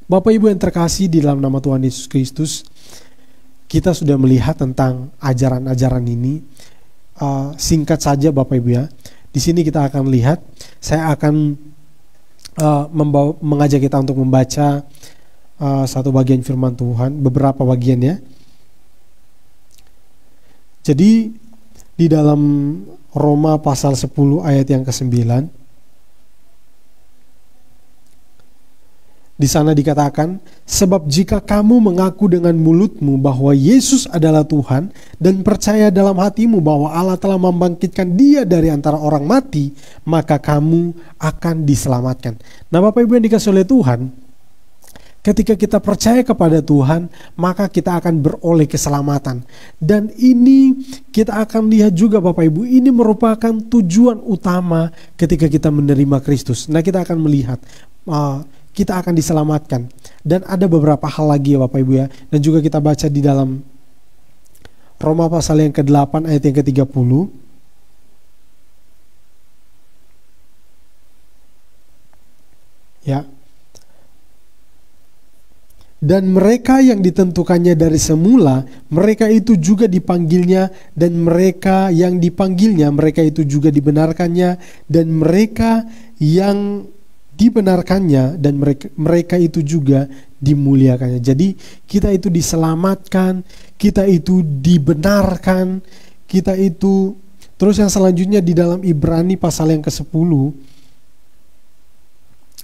Bapak Ibu yang terkasih di dalam nama Tuhan Yesus Kristus, kita sudah melihat tentang ajaran-ajaran ini. Singkat saja Bapak Ibu ya. Di sini kita akan lihat, saya akan mengajak kita untuk membaca satu bagian firman Tuhan, beberapa bagian ya. Jadi di dalam Roma pasal 10 ayat yang ke-9, di sana dikatakan, sebab jika kamu mengaku dengan mulutmu bahwa Yesus adalah Tuhan dan percaya dalam hatimu bahwa Allah telah membangkitkan Dia dari antara orang mati, maka kamu akan diselamatkan. Nah Bapak Ibu yang dikasihi oleh Tuhan, ketika kita percaya kepada Tuhan, maka kita akan beroleh keselamatan. Dan ini kita akan lihat juga Bapak Ibu, ini merupakan tujuan utama ketika kita menerima Kristus. Nah kita akan melihat kita akan diselamatkan. Dan ada beberapa hal lagi ya Bapak Ibu ya. Dan juga kita baca di dalam Roma pasal yang ke-8 ayat yang ke-30. Ya. Dan mereka yang ditentukannya dari semula, mereka itu juga dipanggilnya, dan mereka yang dipanggilnya, mereka itu juga dibenarkannya, dan mereka yang dibenarkannya, dan mereka itu juga dimuliakannya. Jadi kita itu diselamatkan, kita itu dibenarkan, kita itu. Terus yang selanjutnya di dalam Ibrani pasal yang ke-10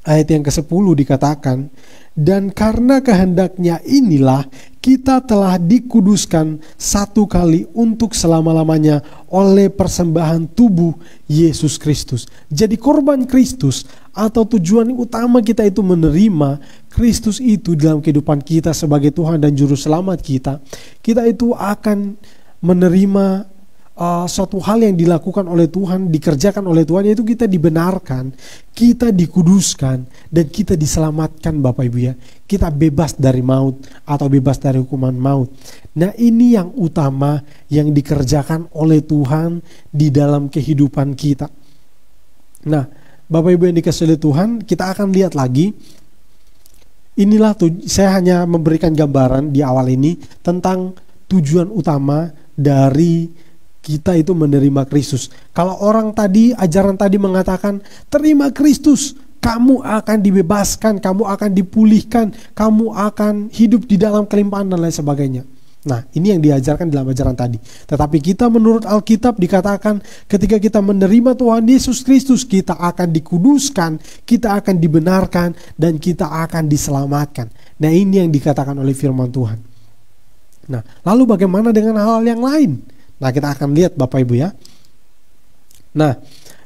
ayat yang ke-10 dikatakan, dan karena kehendaknya inilah kita telah dikuduskan satu kali untuk selama-lamanya oleh persembahan tubuh Yesus Kristus. Jadi korban Kristus atau tujuan utama kita itu menerima Kristus itu dalam kehidupan kita sebagai Tuhan dan Juru Selamat kita. Kita itu akan menerima suatu hal yang dilakukan oleh Tuhan, dikerjakan oleh Tuhan, yaitu kita dibenarkan, kita dikuduskan, dan kita diselamatkan Bapak Ibu ya. Kita bebas dari maut atau bebas dari hukuman maut. Nah ini yang utama yang dikerjakan oleh Tuhan di dalam kehidupan kita. Nah Bapak Ibu yang dikasihi oleh Tuhan, kita akan lihat lagi. Inilah saya hanya memberikan gambaran di awal ini tentang tujuan utama dari kita itu menerima Kristus. Kalau orang tadi, ajaran tadi mengatakan, terima Kristus, kamu akan dibebaskan, kamu akan dipulihkan, kamu akan hidup di dalam kelimpahan dan lain sebagainya. Nah, ini yang diajarkan dalam ajaran tadi. Tetapi kita menurut Alkitab dikatakan, ketika kita menerima Tuhan Yesus Kristus, kita akan dikuduskan, kita akan dibenarkan, dan kita akan diselamatkan. Nah, ini yang dikatakan oleh firman Tuhan. Nah, lalu bagaimana dengan hal yang lain? Nah kita akan lihat Bapak Ibu ya. Nah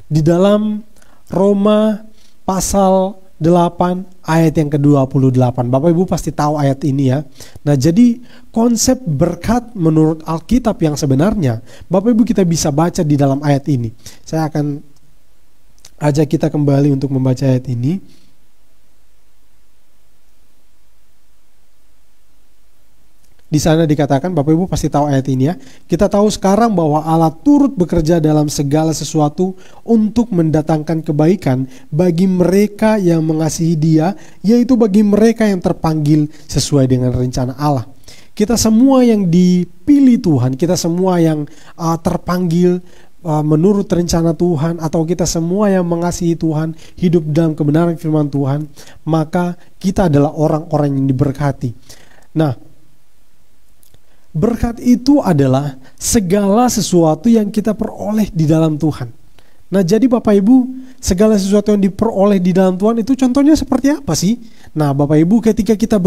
di dalam Roma pasal 8 ayat yang ke-28, Bapak Ibu pasti tahu ayat ini ya. Nah jadi konsep berkat menurut Alkitab yang sebenarnya Bapak Ibu kita bisa baca di dalam ayat ini. Saya akan ajak kita kembali untuk membaca ayat ini. Di sana dikatakan, Bapak Ibu pasti tahu ayat ini ya. Kita tahu sekarang bahwa Allah turut bekerja dalam segala sesuatu untuk mendatangkan kebaikan bagi mereka yang mengasihi Dia, yaitu bagi mereka yang terpanggil sesuai dengan rencana Allah. Kita semua yang dipilih Tuhan, kita semua yang terpanggil menurut rencana Tuhan, atau kita semua yang mengasihi Tuhan, hidup dalam kebenaran firman Tuhan, maka kita adalah orang-orang yang diberkati. Nah, berkat itu adalah segala sesuatu yang kita peroleh di dalam Tuhan. Nah jadi Bapak Ibu, segala sesuatu yang diperoleh di dalam Tuhan itu contohnya seperti apa sih? Nah Bapak Ibu, ketika kita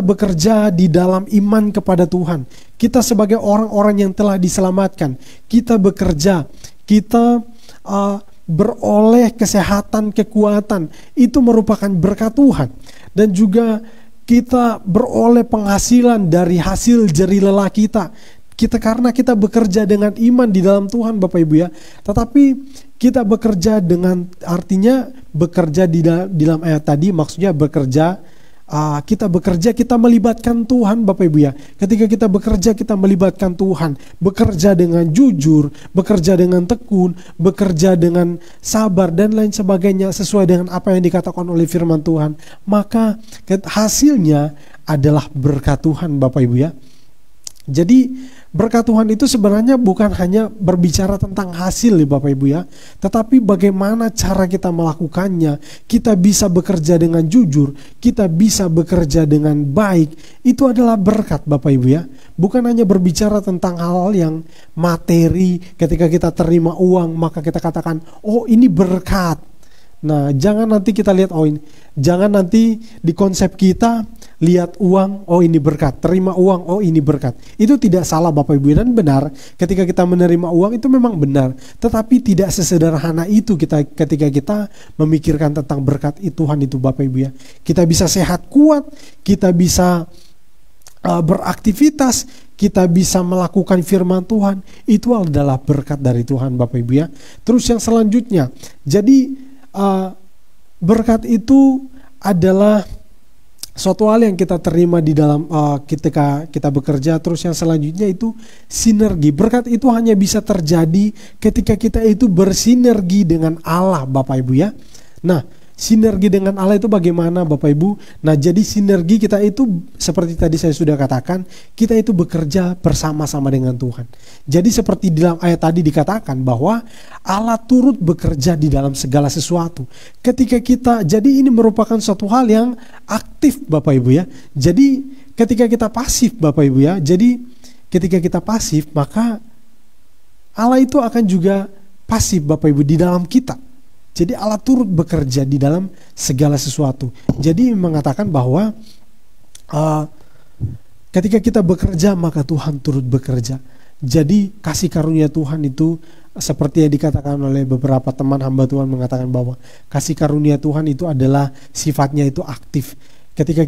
bekerja di dalam iman kepada Tuhan. Kita sebagai orang-orang yang telah diselamatkan, kita bekerja, kita beroleh kesehatan, kekuatan, itu merupakan berkat Tuhan. Dan juga kita beroleh penghasilan dari hasil jerih lelah kita. Karena kita bekerja dengan iman di dalam Tuhan Bapak Ibu ya. Tetapi kita bekerja dengan, artinya bekerja di dalam ayat tadi maksudnya bekerja kita bekerja, kita melibatkan Tuhan, Bapak Ibu ya. Ketika kita bekerja, kita melibatkan Tuhan. Bekerja dengan jujur, bekerja dengan tekun, bekerja dengan sabar dan lain sebagainya sesuai dengan apa yang dikatakan oleh firman Tuhan. Maka hasilnya adalah berkat Tuhan, Bapak Ibu ya. Jadi berkat Tuhan itu sebenarnya bukan hanya berbicara tentang hasil ya Bapak Ibu ya, tetapi bagaimana cara kita melakukannya. Kita bisa bekerja dengan jujur, kita bisa bekerja dengan baik, itu adalah berkat Bapak Ibu ya. Bukan hanya berbicara tentang hal yang materi, ketika kita terima uang maka kita katakan, oh ini berkat. Nah, jangan nanti kita lihat, jangan nanti di konsep kita lihat uang, oh ini berkat, terima uang, oh ini berkat. Itu tidak salah Bapak Ibu, dan benar ketika kita menerima uang itu memang benar. Tetapi tidak sesederhana itu ketika kita memikirkan tentang berkat Tuhan itu Bapak Ibu ya. Kita bisa sehat kuat, kita bisa beraktivitas, kita bisa melakukan firman Tuhan, itu adalah berkat dari Tuhan Bapak Ibu ya. Terus yang selanjutnya, jadi berkat itu adalah suatu hal yang kita terima di dalam ketika kita bekerja. Terus yang selanjutnya itu sinergi. Berkat itu hanya bisa terjadi ketika kita itu bersinergi dengan Allah Bapak Ibu ya. Nah, sinergi dengan Allah itu bagaimana Bapak Ibu? Nah, jadi sinergi kita itu seperti tadi saya sudah katakan, kita itu bekerja bersama-sama dengan Tuhan. Jadi seperti di dalam ayat tadi dikatakan bahwa Allah turut bekerja di dalam segala sesuatu. Jadi ini merupakan suatu hal yang aktif Bapak Ibu ya. Jadi ketika kita pasif Bapak Ibu ya, jadi ketika kita pasif maka Allah itu akan juga pasif Bapak Ibu di dalam kita. Jadi Allah turut bekerja di dalam segala sesuatu. Jadi mengatakan bahwa ketika kita bekerja maka Tuhan turut bekerja. Jadi kasih karunia Tuhan itu seperti yang dikatakan oleh beberapa teman hamba Tuhan, mengatakan bahwa kasih karunia Tuhan itu adalah sifatnya itu aktif. Ketika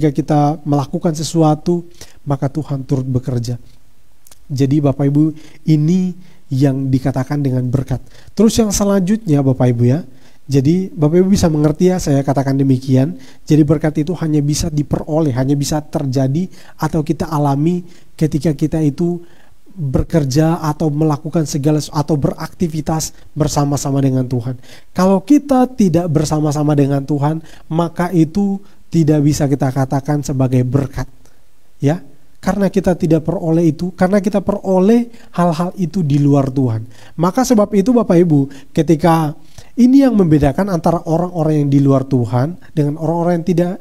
kita melakukan sesuatu maka Tuhan turut bekerja. Jadi Bapak Ibu, ini yang dikatakan dengan berkat. Terus yang selanjutnya Bapak Ibu ya, jadi Bapak Ibu bisa mengerti ya, saya katakan demikian. Jadi berkat itu hanya bisa diperoleh, hanya bisa terjadi atau kita alami ketika kita itu bekerja atau melakukan segala atau beraktivitas bersama-sama dengan Tuhan. Kalau kita tidak bersama-sama dengan Tuhan, maka itu tidak bisa kita katakan sebagai berkat ya. Karena kita tidak peroleh itu, karena kita peroleh hal-hal itu di luar Tuhan. Maka sebab itu Bapak Ibu, ketika ini yang membedakan antara orang-orang yang di luar Tuhan dengan orang-orang yang tidak,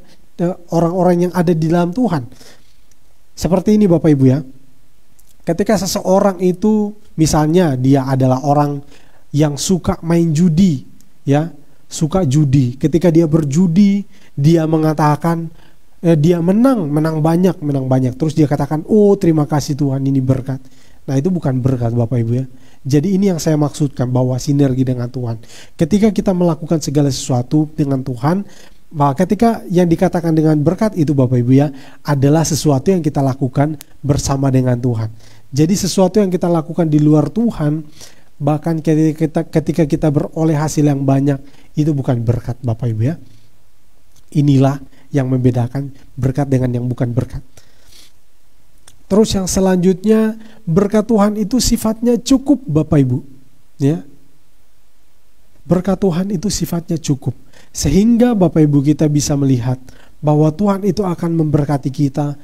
orang-orang yang ada di dalam Tuhan. Seperti ini Bapak Ibu ya. Ketika seseorang itu misalnya dia adalah orang yang suka main judi ya, suka judi. Ketika dia berjudi, dia mengatakan dia menang banyak. Terus dia katakan, oh terima kasih Tuhan ini berkat. Nah itu bukan berkat Bapak Ibu ya. Jadi ini yang saya maksudkan bahwa sinergi dengan Tuhan. Ketika kita melakukan segala sesuatu dengan Tuhan, maka ketika yang dikatakan dengan berkat itu Bapak Ibu ya, adalah sesuatu yang kita lakukan bersama dengan Tuhan. Jadi sesuatu yang kita lakukan di luar Tuhan, bahkan ketika kita beroleh hasil yang banyak, itu bukan berkat Bapak Ibu ya. Inilah yang membedakan berkat dengan yang bukan berkat. Terus yang selanjutnya, berkat Tuhan itu sifatnya cukup Bapak Ibu ya. Berkat Tuhan itu sifatnya cukup, sehingga Bapak Ibu kita bisa melihat bahwa Tuhan itu akan memberkati kita.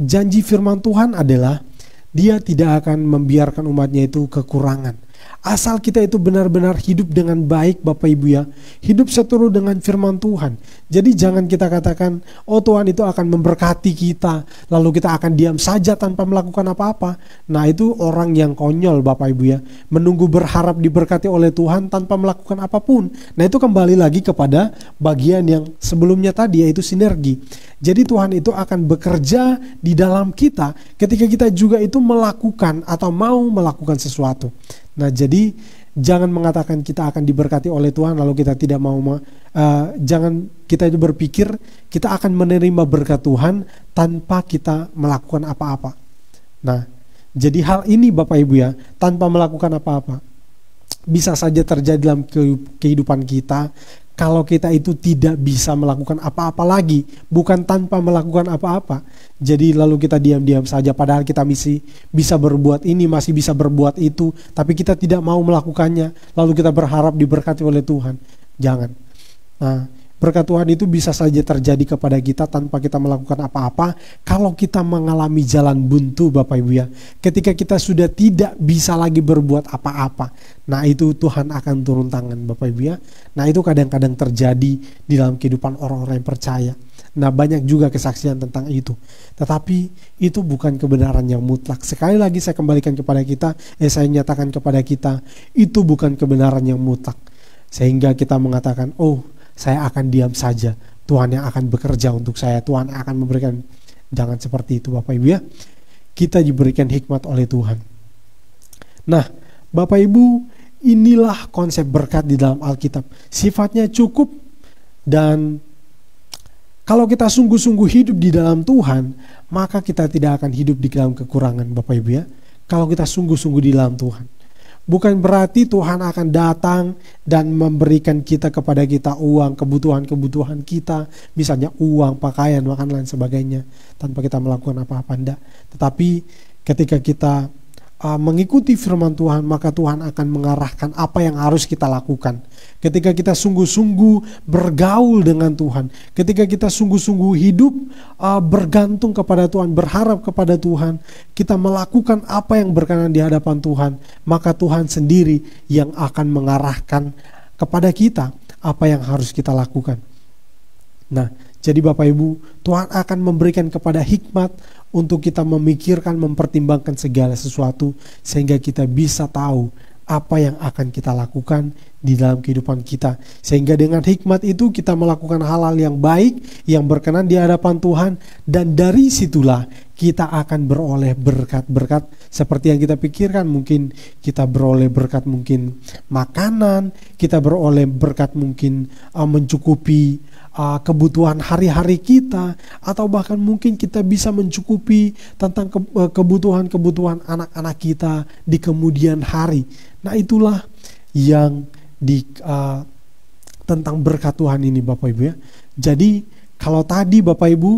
Janji firman Tuhan adalah Dia tidak akan membiarkan umatnya itu kekurangan. Asal kita itu benar-benar hidup dengan baik Bapak Ibu ya, hidup seturut dengan firman Tuhan. Jadi jangan kita katakan, oh Tuhan itu akan memberkati kita, lalu kita akan diam saja tanpa melakukan apa-apa. Nah itu orang yang konyol Bapak Ibu ya, menunggu berharap diberkati oleh Tuhan tanpa melakukan apapun. Nah itu kembali lagi kepada bagian yang sebelumnya tadi, yaitu sinergi. Jadi Tuhan itu akan bekerja di dalam kita ketika kita juga itu melakukan atau mau melakukan sesuatu. Nah jadi jangan mengatakan kita akan diberkati oleh Tuhan lalu kita tidak mau, jangan kita itu berpikir kita akan menerima berkat Tuhan tanpa kita melakukan apa-apa. Nah jadi hal ini Bapak Ibu ya, tanpa melakukan apa-apa bisa saja terjadi dalam kehidupan kita kalau kita itu tidak bisa melakukan apa-apa lagi, bukan tanpa melakukan apa-apa. Jadi lalu kita diam-diam saja, padahal kita masih bisa berbuat ini, masih bisa berbuat itu, tapi kita tidak mau melakukannya, lalu kita berharap diberkati oleh Tuhan. Jangan. Nah, berkat Tuhan itu bisa saja terjadi kepada kita tanpa kita melakukan apa-apa kalau kita mengalami jalan buntu, Bapak Ibu ya. Ketika kita sudah tidak bisa lagi berbuat apa-apa, nah itu Tuhan akan turun tangan, Bapak Ibu ya. Nah itu kadang-kadang terjadi di dalam kehidupan orang-orang yang percaya. Nah banyak juga kesaksian tentang itu. Tetapi itu bukan kebenaran yang mutlak. Sekali lagi saya kembalikan kepada kita, saya nyatakan kepada kita, itu bukan kebenaran yang mutlak. Sehingga kita mengatakan, oh saya akan diam saja, Tuhan yang akan bekerja untuk saya, Tuhan yang akan memberikan. Jangan seperti itu, Bapak Ibu ya. Kita diberikan hikmat oleh Tuhan. Nah, Bapak Ibu, inilah konsep berkat di dalam Alkitab. Sifatnya cukup, dan kalau kita sungguh-sungguh hidup di dalam Tuhan, maka kita tidak akan hidup di dalam kekurangan, Bapak Ibu ya. Kalau kita sungguh-sungguh di dalam Tuhan. Bukan berarti Tuhan akan datang dan memberikan kepada kita uang, kebutuhan-kebutuhan kita, misalnya uang, pakaian, makan, dan sebagainya, tanpa kita melakukan apa-apa, enggak. Tetapi ketika kita mengikuti firman Tuhan, maka Tuhan akan mengarahkan apa yang harus kita lakukan. Ketika kita sungguh-sungguh bergaul dengan Tuhan, ketika kita sungguh-sungguh hidup bergantung kepada Tuhan, berharap kepada Tuhan, kita melakukan apa yang berkenan di hadapan Tuhan, maka Tuhan sendiri yang akan mengarahkan kepada kita apa yang harus kita lakukan. Nah, jadi Bapak Ibu, Tuhan akan memberikan kepada hikmat untuk kita memikirkan, mempertimbangkan segala sesuatu, sehingga kita bisa tahu apa yang akan kita lakukan di dalam kehidupan kita. Sehingga dengan hikmat itu kita melakukan hal-hal yang baik, yang berkenan di hadapan Tuhan, dan dari situlah kita akan beroleh berkat-berkat seperti yang kita pikirkan. Mungkin kita beroleh berkat mungkin makanan, kita beroleh berkat mungkin mencukupi kebutuhan hari-hari kita, atau bahkan mungkin kita bisa mencukupi tentang kebutuhan-kebutuhan anak-anak kita di kemudian hari. Nah itulah yang tentang berkat Tuhan ini, Bapak Ibu ya. Jadi kalau tadi Bapak Ibu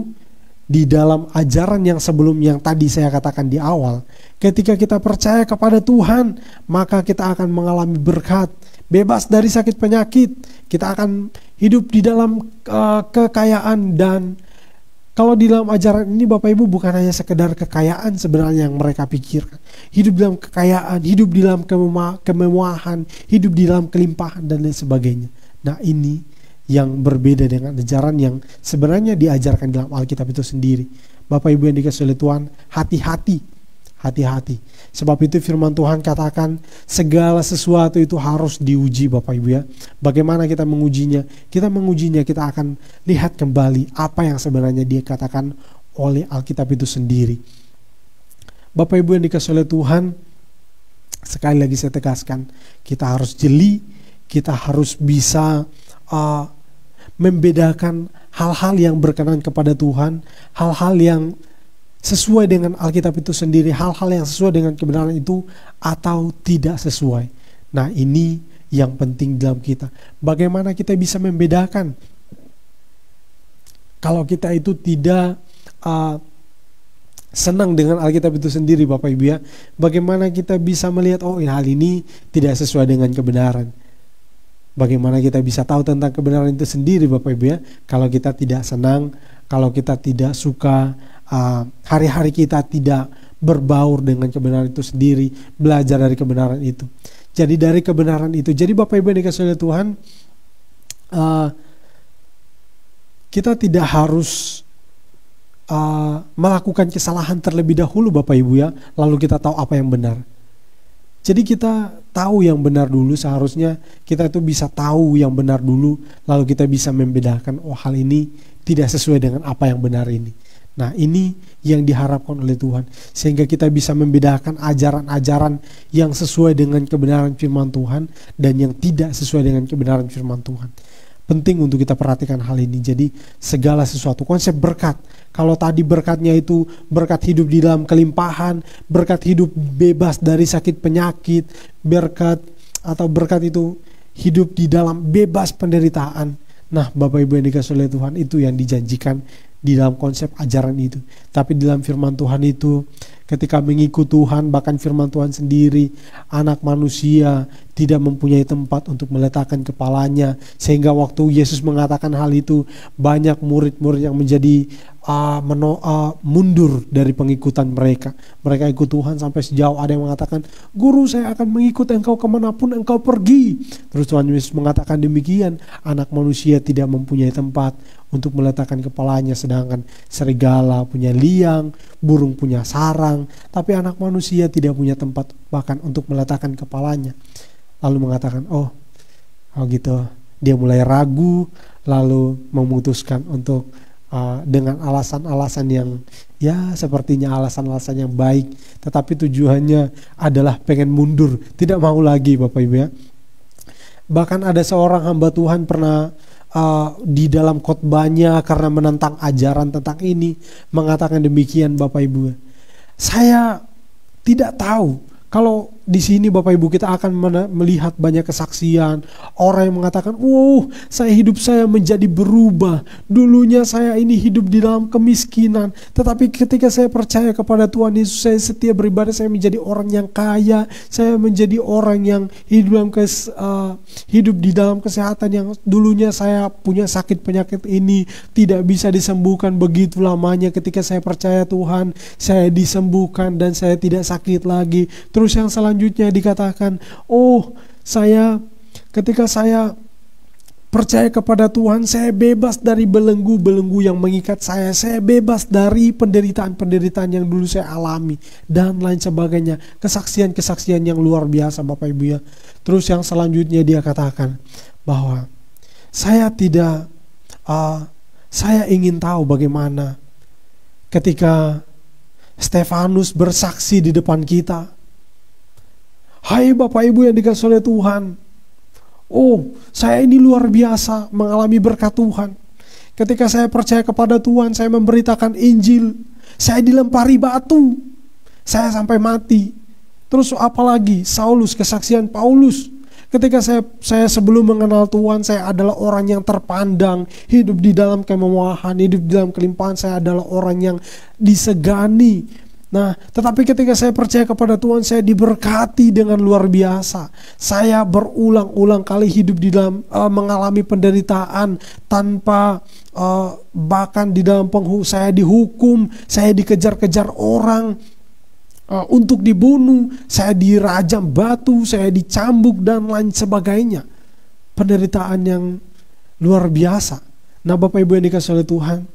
di dalam ajaran yang sebelum yang tadi saya katakan di awal, ketika kita percaya kepada Tuhan, maka kita akan mengalami berkat, bebas dari sakit penyakit, kita akan hidup di dalam kekayaan. Dan kalau di dalam ajaran ini Bapak Ibu, bukan hanya sekedar kekayaan sebenarnya yang mereka pikirkan. Hidup di dalam kekayaan, hidup di dalam kemewahan, hidup di dalam kelimpahan dan lain sebagainya. Nah ini yang berbeda dengan ajaran yang sebenarnya diajarkan dalam Alkitab itu sendiri. Bapak Ibu yang dikasihi oleh Tuhan, hati-hati. Sebab itu firman Tuhan katakan segala sesuatu itu harus diuji, Bapak Ibu ya. Bagaimana kita mengujinya? Kita mengujinya, kita akan lihat kembali apa yang sebenarnya dia katakan oleh Alkitab itu sendiri. Bapak Ibu yang dikasihi oleh Tuhan, sekali lagi saya tegaskan, kita harus jeli, kita harus bisa membedakan hal-hal yang berkenan kepada Tuhan, hal-hal yang sesuai dengan Alkitab itu sendiri, hal-hal yang sesuai dengan kebenaran itu atau tidak sesuai. Nah ini yang penting dalam kita. Bagaimana kita bisa membedakan kalau kita itu tidak senang dengan Alkitab itu sendiri, Bapak Ibu ya. Bagaimana kita bisa melihat, oh hal ini tidak sesuai dengan kebenaran. Bagaimana kita bisa tahu tentang kebenaran itu sendiri, Bapak Ibu ya, kalau kita tidak senang, kalau kita tidak suka, hari-hari kita tidak berbaur dengan kebenaran itu sendiri, belajar dari kebenaran itu. Jadi dari kebenaran itu, jadi Bapak Ibu yang dikasihi oleh Tuhan, kita tidak harus melakukan kesalahan terlebih dahulu, Bapak Ibu ya, lalu kita tahu apa yang benar. Jadi kita tahu yang benar dulu, seharusnya kita itu bisa tahu yang benar dulu, lalu kita bisa membedakan, oh hal ini tidak sesuai dengan apa yang benar ini. Nah ini yang diharapkan oleh Tuhan, sehingga kita bisa membedakan ajaran-ajaran yang sesuai dengan kebenaran firman Tuhan dan yang tidak sesuai dengan kebenaran firman Tuhan. Penting untuk kita perhatikan hal ini. Jadi segala sesuatu, konsep berkat, kalau tadi berkatnya itu berkat hidup di dalam kelimpahan, berkat hidup bebas dari sakit penyakit, berkat itu hidup di dalam bebas penderitaan. Nah, Bapak Ibu yang dikasihi oleh Tuhan, itu yang dijanjikan di dalam konsep ajaran itu. Tapi dalam firman Tuhan itu, ketika mengikut Tuhan, bahkan firman Tuhan sendiri, anak manusia tidak mempunyai tempat untuk meletakkan kepalanya. Sehingga waktu Yesus mengatakan hal itu, banyak murid-murid yang menjadi mundur dari pengikutan mereka. Mereka ikut Tuhan sampai sejauh ada yang mengatakan, "Guru, saya akan mengikut engkau kemanapun engkau pergi." Terus Tuhan Yesus mengatakan demikian, anak manusia tidak mempunyai tempat untuk meletakkan kepalanya, sedangkan serigala punya liang, burung punya sarang, tapi anak manusia tidak punya tempat bahkan untuk meletakkan kepalanya. Lalu mengatakan, oh gitu. Dia mulai ragu, lalu memutuskan untuk dengan alasan-alasan yang ya sepertinya alasan-alasan yang baik, tetapi tujuannya adalah pengen mundur, tidak mau lagi, Bapak Ibu ya. Bahkan ada seorang hamba Tuhan pernah di dalam khotbahnya karena menentang ajaran tentang ini mengatakan demikian, Bapak Ibu. Saya tidak tahu kalau di sini Bapak Ibu kita akan melihat banyak kesaksian orang yang mengatakan, hidup saya menjadi berubah. Dulunya saya ini hidup di dalam kemiskinan, tetapi ketika saya percaya kepada Tuhan Yesus, saya setia beribadah, saya menjadi orang yang kaya. Saya menjadi orang yang hidup di dalam kesehatan. Yang dulunya saya punya sakit penyakit ini tidak bisa disembuhkan begitu lamanya. Ketika saya percaya Tuhan, saya disembuhkan dan saya tidak sakit lagi. Terus yang selanjutnya dikatakan, ketika saya percaya kepada Tuhan, saya bebas dari belenggu-belenggu yang mengikat saya. Saya bebas dari penderitaan-penderitaan yang dulu saya alami dan lain sebagainya. Kesaksian-kesaksian yang luar biasa, Bapak Ibu ya. Terus yang selanjutnya dia katakan bahwa saya ingin tahu bagaimana ketika Stefanus bersaksi di depan kita. Hai Bapak Ibu yang dikasihi oleh Tuhan, saya ini luar biasa mengalami berkat Tuhan. Ketika saya percaya kepada Tuhan, saya memberitakan Injil, saya dilempari batu, saya sampai mati. Terus apalagi Saulus, kesaksian Paulus, ketika saya sebelum mengenal Tuhan, saya adalah orang yang terpandang, hidup di dalam kemewahan, hidup di dalam kelimpahan, saya adalah orang yang disegani. Nah, tetapi ketika saya percaya kepada Tuhan, saya diberkati dengan luar biasa. Saya berulang-ulang kali hidup di dalam mengalami penderitaan tanpa bahkan di dalam saya dihukum, saya dikejar-kejar orang untuk dibunuh, saya dirajam batu, saya dicambuk dan lain sebagainya. Penderitaan yang luar biasa. Nah, Bapak Ibu yang dikasihi oleh Tuhan,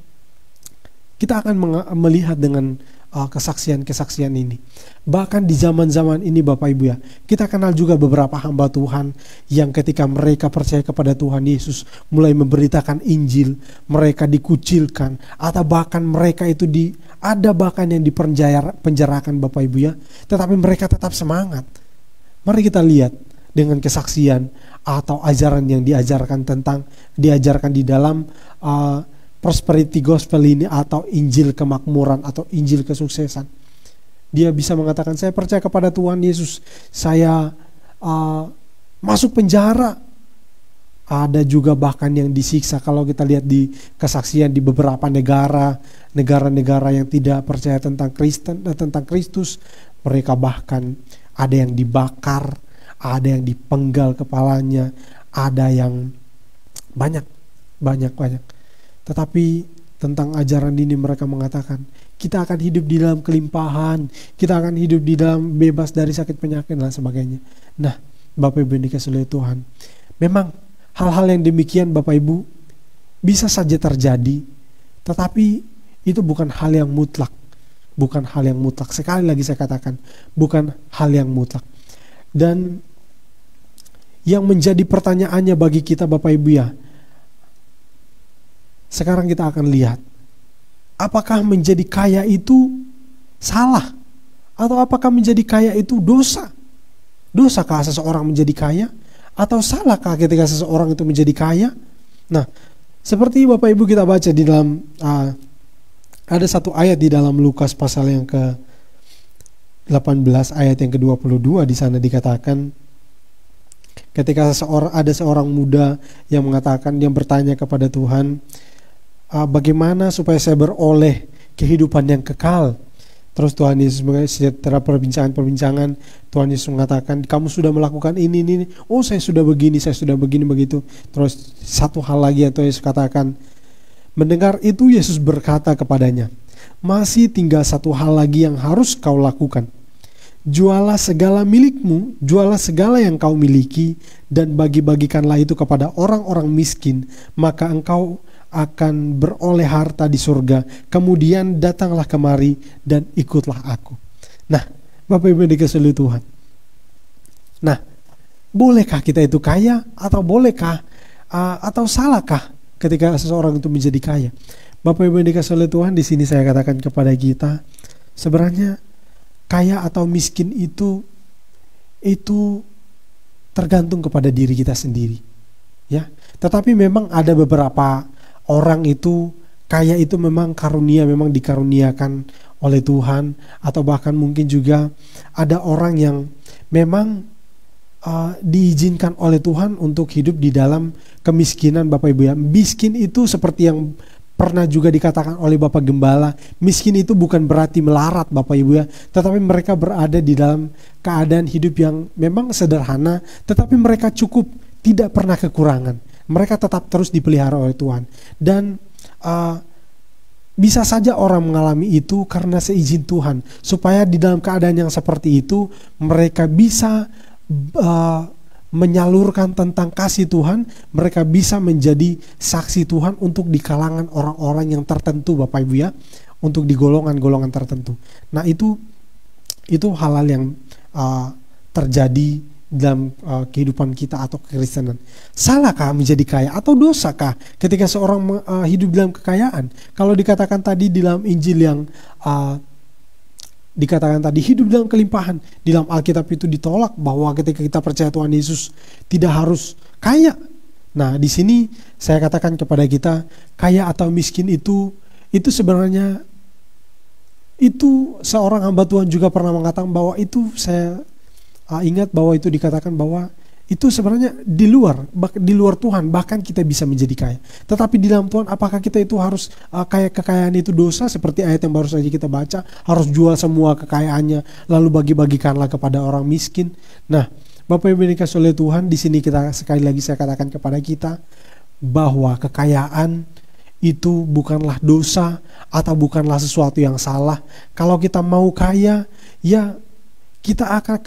kita akan melihat dengan kesaksian-kesaksian ini. Bahkan di zaman-zaman ini, Bapak Ibu ya, kita kenal juga beberapa hamba Tuhan yang ketika mereka percaya kepada Tuhan Yesus, mulai memberitakan Injil, mereka dikucilkan, atau bahkan mereka itu ada bahkan yang dipenjarakan, Bapak Ibu ya, tetapi mereka tetap semangat. Mari kita lihat dengan kesaksian atau ajaran yang diajarkan di dalam prosperity gospel ini, atau Injil kemakmuran atau Injil kesuksesan. Dia bisa mengatakan, saya percaya kepada Tuhan Yesus, saya masuk penjara. Ada juga bahkan yang disiksa. Kalau kita lihat di kesaksian di beberapa negara-negara yang tidak percaya tentang Kristen dan tentang Kristus, mereka bahkan ada yang dibakar, ada yang dipenggal kepalanya, ada yang banyak. Tetapi tentang ajaran ini mereka mengatakan, kita akan hidup di dalam kelimpahan, kita akan hidup di dalam bebas dari sakit penyakit dan sebagainya. Nah, Bapak Ibu yang dikasihi oleh Tuhan, memang hal-hal yang demikian, Bapak Ibu, bisa saja terjadi, tetapi itu bukan hal yang mutlak. Bukan hal yang mutlak. Sekali lagi saya katakan, bukan hal yang mutlak. Dan yang menjadi pertanyaannya bagi kita, Bapak Ibu ya, sekarang kita akan lihat, apakah menjadi kaya itu salah? Atau apakah menjadi kaya itu dosa? Dosakah seseorang menjadi kaya? Atau salahkah ketika seseorang itu menjadi kaya? Nah, seperti Bapak Ibu kita baca di dalam ada satu ayat di dalam Lukas pasal yang ke-18 ayat yang ke-22, di sana dikatakan, Ketika ada seorang muda yang mengatakan, yang bertanya kepada Tuhan, bagaimana supaya saya beroleh kehidupan yang kekal? Terus Tuhan Yesus, setelah perbincangan, Tuhan Yesus mengatakan, kamu sudah melakukan ini. Oh, saya sudah begini, begitu. Terus satu hal lagi yang Tuhan Yesus katakan. Mendengar itu Yesus berkata kepadanya, masih tinggal satu hal lagi yang harus kau lakukan. Jualah segala milikmu, jualah segala yang kau miliki, dan bagi-bagikanlah itu kepada orang-orang miskin, maka engkau akan beroleh harta di surga. Kemudian datanglah kemari dan ikutlah aku. Nah, Bapak Ibu yang dikasihi Tuhan. Nah, bolehkah kita itu kaya, atau bolehkah atau salahkah ketika seseorang itu menjadi kaya? Bapak Ibu yang dikasihi Tuhan, di sini saya katakan kepada kita, sebenarnya kaya atau miskin itu tergantung kepada diri kita sendiri. Ya, tetapi memang ada beberapa orang itu kaya itu memang karunia, memang dikaruniakan oleh Tuhan, atau bahkan mungkin juga ada orang yang memang diizinkan oleh Tuhan untuk hidup di dalam kemiskinan. Bapak Ibu ya, miskin itu seperti yang pernah juga dikatakan oleh Bapak Gembala, miskin itu bukan berarti melarat Bapak Ibu ya, tetapi mereka berada di dalam keadaan hidup yang memang sederhana, tetapi mereka cukup, tidak pernah kekurangan. Mereka tetap terus dipelihara oleh Tuhan. Dan bisa saja orang mengalami itu karena seizin Tuhan, supaya di dalam keadaan yang seperti itu mereka bisa menyalurkan tentang kasih Tuhan, mereka bisa menjadi saksi Tuhan untuk di kalangan orang-orang yang tertentu Bapak Ibu ya, untuk di golongan-golongan tertentu. Nah itu hal-hal yang terjadi dalam kehidupan kita atau kekristenan. Salahkah menjadi kaya atau dosakah ketika seorang hidup dalam kekayaan? Kalau dikatakan tadi di dalam Injil yang dikatakan tadi hidup dalam kelimpahan, di dalam Alkitab itu ditolak bahwa ketika kita percaya Tuhan Yesus tidak harus kaya. Nah, di sini saya katakan kepada kita, kaya atau miskin itu sebenarnya itu seorang hamba Tuhan juga pernah mengatakan bahwa itu, saya ingat bahwa itu dikatakan bahwa itu sebenarnya di luar Tuhan, bahkan kita bisa menjadi kaya. Tetapi di dalam Tuhan, apakah kita itu harus kekayaan itu dosa? Seperti ayat yang baru saja kita baca, harus jual semua kekayaannya lalu bagi-bagikanlah kepada orang miskin. Nah, Bapak Ibu yang dikasihi oleh Tuhan, di sini kita sekali lagi saya katakan kepada kita bahwa kekayaan itu bukanlah dosa atau bukanlah sesuatu yang salah. Kalau kita mau kaya, ya kita akan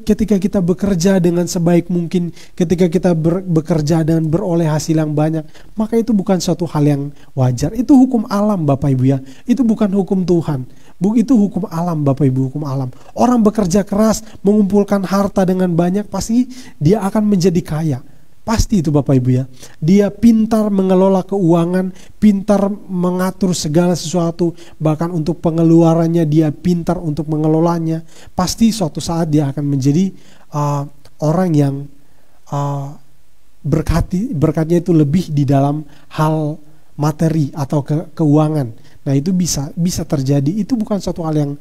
ketika kita bekerja dengan sebaik mungkin, ketika kita bekerja dan beroleh hasil yang banyak, maka itu bukan suatu hal yang wajar. Itu hukum alam Bapak Ibu ya. Itu bukan hukum Tuhan. Itu hukum alam Bapak Ibu, hukum alam. Orang bekerja keras, mengumpulkan harta dengan banyak, pasti dia akan menjadi kaya. Pasti itu Bapak Ibu ya. Dia pintar mengelola keuangan, pintar mengatur segala sesuatu, bahkan untuk pengeluarannya dia pintar untuk mengelolanya. Pasti suatu saat dia akan menjadi orang yang berkatnya itu lebih di dalam hal materi atau keuangan. Nah itu bisa terjadi. Itu bukan suatu hal yang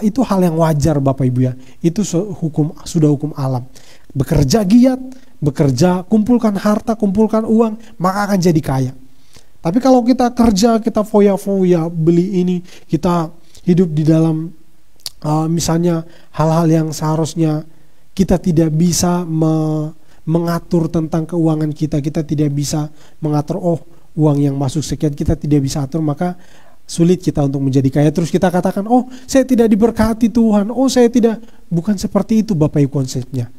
itu hal yang wajar Bapak Ibu ya. Itu sudah hukum alam. Bekerja giat, bekerja, kumpulkan harta, kumpulkan uang, maka akan jadi kaya. Tapi kalau kita kerja, kita foya-foya, beli ini, kita hidup di dalam misalnya hal-hal yang seharusnya kita tidak bisa mengatur tentang keuangan kita tidak bisa mengatur, uang yang masuk sekian kita tidak bisa atur, maka sulit kita untuk menjadi kaya. Terus kita katakan, saya tidak diberkati Tuhan, saya tidak. Bukan seperti itu Bapak Ibu konsepnya.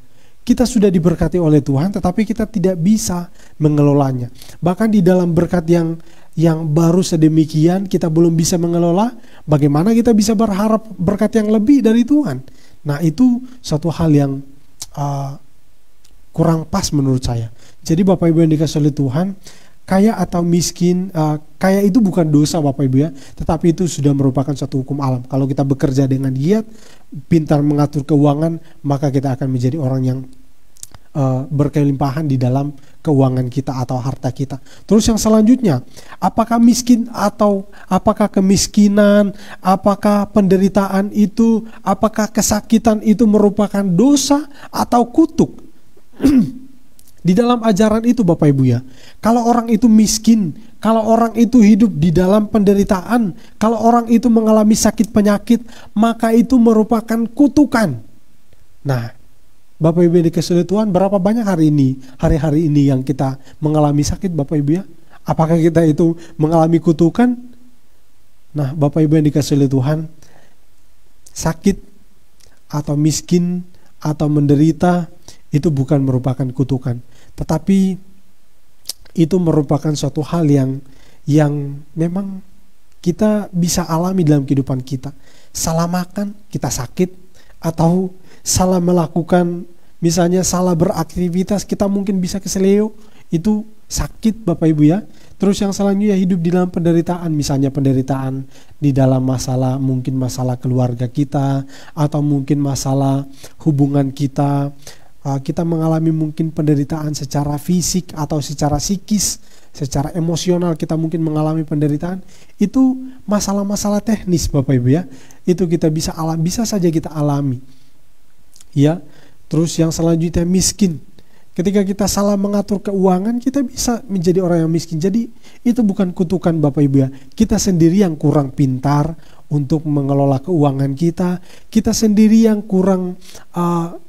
Kita sudah diberkati oleh Tuhan, tetapi kita tidak bisa mengelolanya. Bahkan di dalam berkat yang baru sedemikian kita belum bisa mengelola, bagaimana kita bisa berharap berkat yang lebih dari Tuhan? Nah itu satu hal yang kurang pas menurut saya. Jadi Bapak Ibu yang dikasihi oleh Tuhan, kaya atau miskin, kaya itu bukan dosa Bapak Ibu ya, tetapi itu sudah merupakan suatu hukum alam. Kalau kita bekerja dengan giat, pintar mengatur keuangan, maka kita akan menjadi orang yang berkelimpahan di dalam keuangan kita atau harta kita. Terus yang selanjutnya, apakah miskin atau apakah kemiskinan, apakah penderitaan itu, apakah kesakitan itu merupakan dosa atau kutuk? Di dalam ajaran itu Bapak Ibu ya, kalau orang itu miskin, kalau orang itu hidup di dalam penderitaan, kalau orang itu mengalami sakit penyakit, maka itu merupakan kutukan. Nah, Bapak Ibu yang dikasihi Tuhan, berapa banyak hari-hari ini yang kita mengalami sakit Bapak Ibu ya? Apakah kita itu mengalami kutukan? Nah, Bapak Ibu yang dikasihi Tuhan, sakit atau miskin atau menderita itu bukan merupakan kutukan, tetapi itu merupakan suatu hal yang memang kita bisa alami dalam kehidupan kita. Salah makan, kita sakit, atau salah melakukan, misalnya salah beraktivitas, kita mungkin bisa keseleo, itu sakit Bapak Ibu ya. Terus yang selanjutnya hidup di dalam penderitaan, misalnya penderitaan di dalam masalah, mungkin masalah keluarga kita, atau mungkin masalah hubungan kita. Kita mengalami mungkin penderitaan secara fisik atau secara psikis, secara emosional kita mungkin mengalami penderitaan. Itu masalah-masalah teknis Bapak Ibu ya. Itu kita bisa saja kita alami. Ya. Terus yang selanjutnya miskin. Ketika kita salah mengatur keuangan, kita bisa menjadi orang yang miskin. Jadi itu bukan kutukan Bapak Ibu ya. Kita sendiri yang kurang pintar untuk mengelola keuangan kita. Kita sendiri yang kurang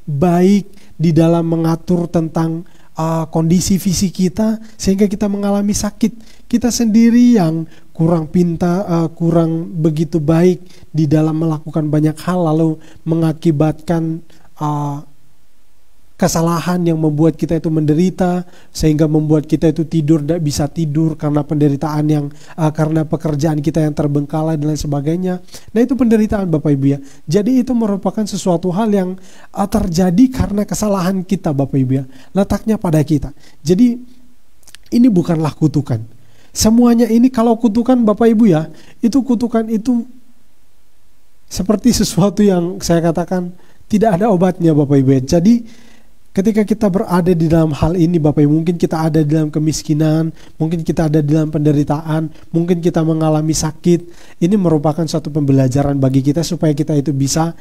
baik di dalam mengatur tentang kondisi fisik kita, sehingga kita mengalami sakit. Kita sendiri yang kurang pintar, kurang begitu baik di dalam melakukan banyak hal, lalu mengakibatkan kesalahan yang membuat kita itu menderita, sehingga membuat kita itu tidak bisa tidur karena penderitaan yang karena pekerjaan kita yang terbengkalai dan lain sebagainya. Nah, itu penderitaan Bapak Ibu ya. Jadi itu merupakan sesuatu hal yang terjadi karena kesalahan kita Bapak Ibu ya. Letaknya pada kita. Jadi ini bukanlah kutukan. Semuanya ini kalau kutukan Bapak Ibu ya, itu kutukan itu seperti sesuatu yang saya katakan tidak ada obatnya Bapak Ibu ya. Jadi ketika kita berada di dalam hal ini Bapak Ibu, mungkin kita ada di dalam kemiskinan, mungkin kita ada di dalam penderitaan, mungkin kita mengalami sakit. Ini merupakan suatu pembelajaran bagi kita supaya kita itu bisa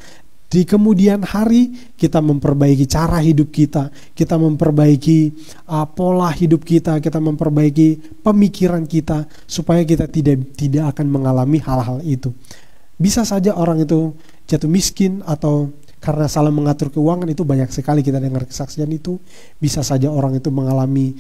di kemudian hari kita memperbaiki cara hidup kita memperbaiki pola hidup kita memperbaiki pemikiran kita supaya kita tidak akan mengalami hal-hal itu. Bisa saja orang itu jatuh miskin atau karena salah mengatur keuangan, itu banyak sekali kita dengar kesaksian itu. Bisa saja orang itu mengalami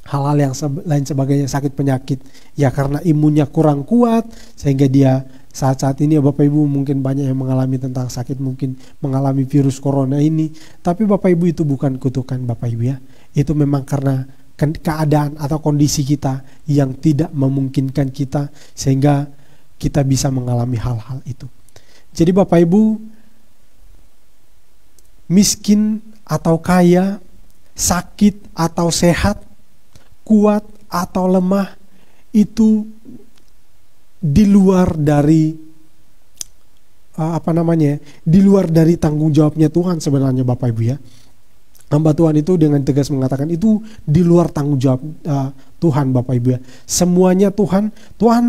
hal-hal yang lain sebagainya, sakit penyakit ya karena imunnya kurang kuat, sehingga dia saat-saat ini ya Bapak Ibu mungkin banyak yang mengalami tentang sakit, mungkin mengalami virus corona ini. Tapi Bapak Ibu itu bukan kutukan Bapak Ibu ya. Itu memang karena keadaan atau kondisi kita yang tidak memungkinkan kita, sehingga kita bisa mengalami hal-hal itu. Jadi Bapak Ibu, miskin atau kaya, sakit atau sehat, kuat atau lemah, itu di luar dari di luar dari tanggung jawabnya Tuhan sebenarnya Bapak Ibu ya. Hamba Tuhan itu dengan tegas mengatakan itu di luar tanggung jawab Tuhan Bapak Ibu ya. Semuanya Tuhan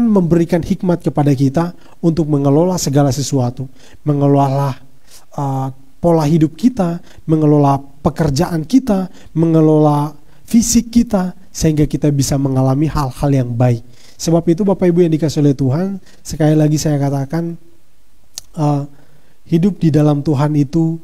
memberikan hikmat kepada kita untuk mengelola segala sesuatu, mengelola pola hidup kita, mengelola pekerjaan kita, mengelola fisik kita, sehingga kita bisa mengalami hal-hal yang baik. Sebab itu Bapak Ibu yang dikasihi oleh Tuhan, sekali lagi saya katakan, hidup di dalam Tuhan itu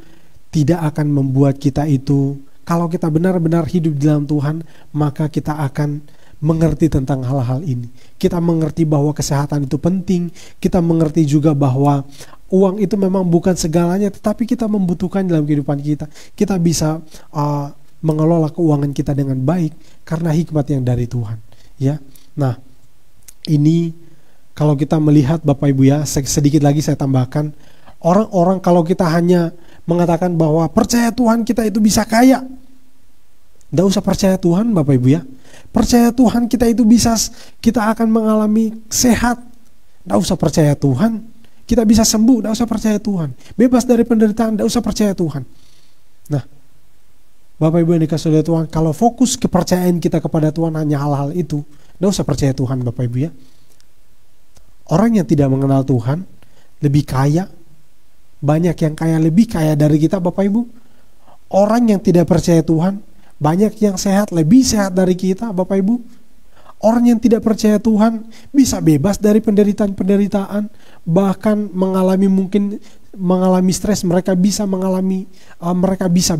tidak akan membuat kita itu, kalau kita benar-benar hidup di dalam Tuhan, maka kita akan mengerti tentang hal-hal ini. Kita mengerti bahwa kesehatan itu penting, kita mengerti juga bahwa uang itu memang bukan segalanya, tetapi kita membutuhkan dalam kehidupan kita. Kita bisa mengelola keuangan kita dengan baik karena hikmat yang dari Tuhan. Ya, nah ini kalau kita melihat Bapak Ibu ya, sedikit lagi saya tambahkan, orang-orang kalau kita hanya mengatakan bahwa percaya Tuhan kita itu bisa kaya, tidak usah percaya Tuhan Bapak Ibu ya. Percaya Tuhan kita itu bisa, kita akan mengalami sehat, tidak usah percaya Tuhan. Kita bisa sembuh, tidak usah percaya Tuhan. Bebas dari penderitaan, tidak usah percaya Tuhan. Nah, Bapak Ibu yang dikasihi oleh Tuhan, kalau fokus kepercayaan kita kepada Tuhan hanya hal-hal itu, tidak usah percaya Tuhan Bapak Ibu ya. Orang yang tidak mengenal Tuhan lebih kaya, banyak yang kaya lebih kaya dari kita Bapak Ibu. Orang yang tidak percaya Tuhan Banyak yang sehat, lebih sehat dari kita, Bapak Ibu. Orang yang tidak percaya Tuhan bisa bebas dari penderitaan-penderitaan, bahkan mengalami stres, mereka bisa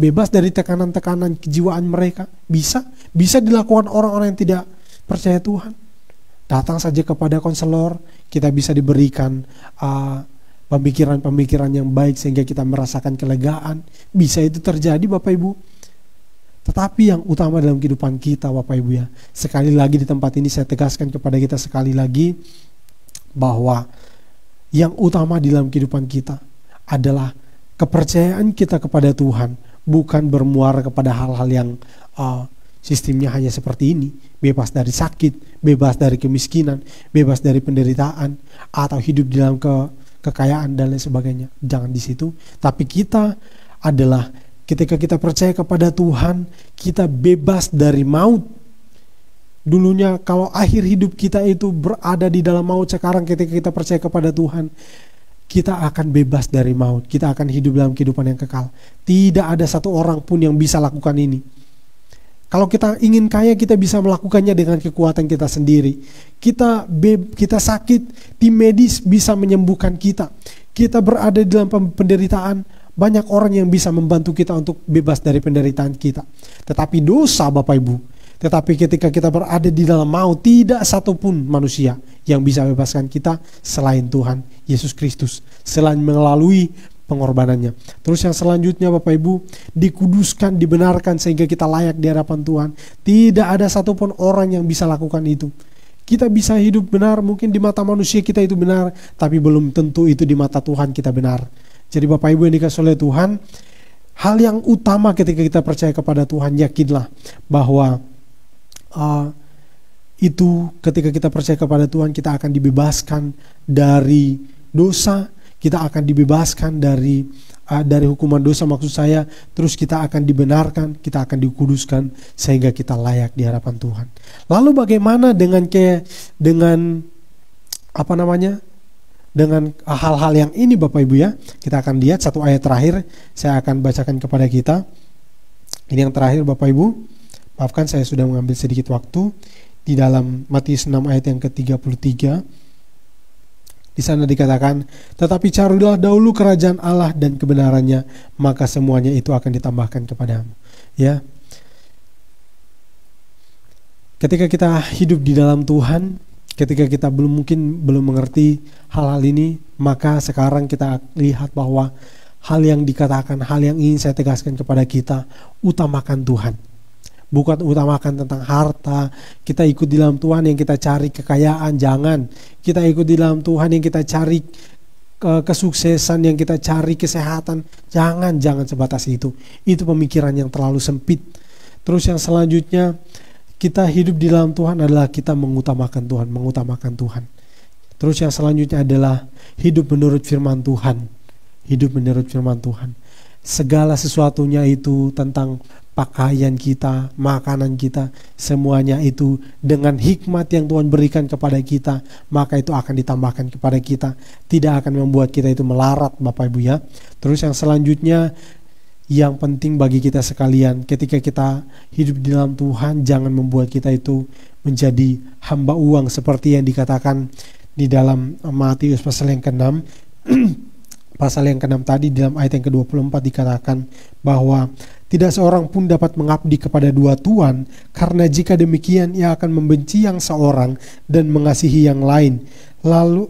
bebas dari tekanan-tekanan kejiwaan mereka. Bisa dilakukan orang-orang yang tidak percaya Tuhan. Datang saja kepada konselor, kita bisa diberikan pemikiran-pemikiran yang baik sehingga kita merasakan kelegaan. Bisa itu terjadi, Bapak Ibu. Tetapi yang utama dalam kehidupan kita, Bapak Ibu ya, sekali lagi di tempat ini saya tegaskan kepada kita sekali lagi, bahwa yang utama di dalam kehidupan kita adalah kepercayaan kita kepada Tuhan, bukan bermuara kepada hal-hal yang sistemnya hanya seperti ini, bebas dari sakit, bebas dari kemiskinan, bebas dari penderitaan, atau hidup di dalam kekayaan dan lain sebagainya. Jangan di situ, tapi kita adalah ketika kita percaya kepada Tuhan, kita bebas dari maut. Dulunya kalau akhir hidup kita itu berada di dalam maut, sekarang ketika kita percaya kepada Tuhan, kita akan bebas dari maut. Kita akan hidup dalam kehidupan yang kekal. Tidak ada satu orang pun yang bisa lakukan ini. Kalau kita ingin kaya, kita bisa melakukannya dengan kekuatan kita sendiri. Kita sakit, tim medis bisa menyembuhkan kita. Kita berada di dalam penderitaan, banyak orang yang bisa membantu kita untuk bebas dari penderitaan kita. Tetapi dosa, Bapak Ibu, tetapi ketika kita berada di dalam maut, tidak satupun manusia yang bisa bebaskan kita selain Tuhan Yesus Kristus, selain melalui pengorbanannya. Terus yang selanjutnya, Bapak Ibu, dikuduskan, dibenarkan sehingga kita layak di hadapan Tuhan. Tidak ada satupun orang yang bisa lakukan itu. Kita bisa hidup benar, mungkin di mata manusia kita itu benar, tapi belum tentu itu di mata Tuhan kita benar. Jadi Bapak Ibu yang dikasihi oleh Tuhan, hal yang utama ketika kita percaya kepada Tuhan, yakinlah bahwa itu ketika kita percaya kepada Tuhan, kita akan dibebaskan dari dosa, kita akan dibebaskan dari hukuman dosa, maksud saya. Terus kita akan dibenarkan, kita akan dikuduskan sehingga kita layak di hadapan Tuhan. Lalu bagaimana dengan hal-hal yang ini, Bapak Ibu ya? Kita akan lihat satu ayat terakhir, saya akan bacakan kepada kita. Ini yang terakhir, Bapak Ibu. Maafkan saya sudah mengambil sedikit waktu. Di dalam Matius 6 ayat yang ke-33, di sana dikatakan, tetapi carilah dahulu kerajaan Allah dan kebenarannya, maka semuanya itu akan ditambahkan kepadamu. Ya. Ketika kita hidup di dalam Tuhan, ketika kita belum mengerti hal-hal ini, maka sekarang kita lihat bahwa hal yang dikatakan, hal yang ingin saya tegaskan kepada kita, utamakan Tuhan. Bukan utamakan tentang harta, kita ikut di dalam Tuhan yang kita cari kekayaan, jangan. Kita ikut di dalam Tuhan yang kita cari kesuksesan, yang kita cari kesehatan, jangan sebatas itu. Itu pemikiran yang terlalu sempit. Terus yang selanjutnya, kita hidup di dalam Tuhan adalah kita mengutamakan Tuhan. Terus yang selanjutnya adalah hidup menurut firman Tuhan. Segala sesuatunya itu tentang pakaian kita, makanan kita, semuanya itu dengan hikmat yang Tuhan berikan kepada kita, maka itu akan ditambahkan kepada kita. Tidak akan membuat kita itu melarat, Bapak Ibu ya. Terus yang selanjutnya, yang penting bagi kita sekalian, ketika kita hidup di dalam Tuhan, jangan membuat kita itu menjadi hamba uang seperti yang dikatakan di dalam Matius pasal yang ke-6. Pasal yang ke-6 tadi, di dalam ayat yang ke-24 dikatakan bahwa tidak seorang pun dapat mengabdi kepada dua tuan, karena jika demikian ia akan membenci yang seorang dan mengasihi yang lain, lalu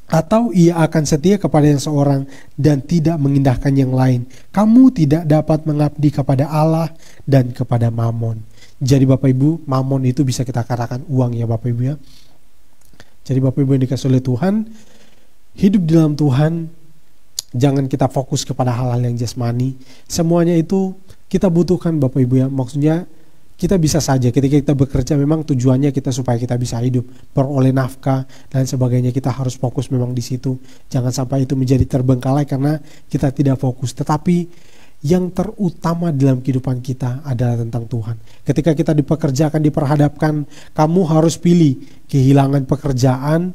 atau ia akan setia kepada yang seorang dan tidak mengindahkan yang lain. Kamu tidak dapat mengabdi kepada Allah dan kepada Mamon. Jadi Bapak Ibu, Mamon itu bisa kita katakan uang ya Bapak Ibu ya. Jadi Bapak Ibu yang dikasihi oleh Tuhan, hidup di dalam Tuhan, jangan kita fokus kepada hal-hal yang jasmani. Semuanya itu kita butuhkan Bapak Ibu ya. Maksudnya kita bisa saja ketika kita bekerja memang tujuannya kita supaya kita bisa hidup, peroleh nafkah dan sebagainya. Kita harus fokus memang di situ. Jangan sampai itu menjadi terbengkalai karena kita tidak fokus. Tetapi yang terutama dalam kehidupan kita adalah tentang Tuhan. Ketika kita dipekerjakan, diperhadapkan, kamu harus pilih kehilangan pekerjaan,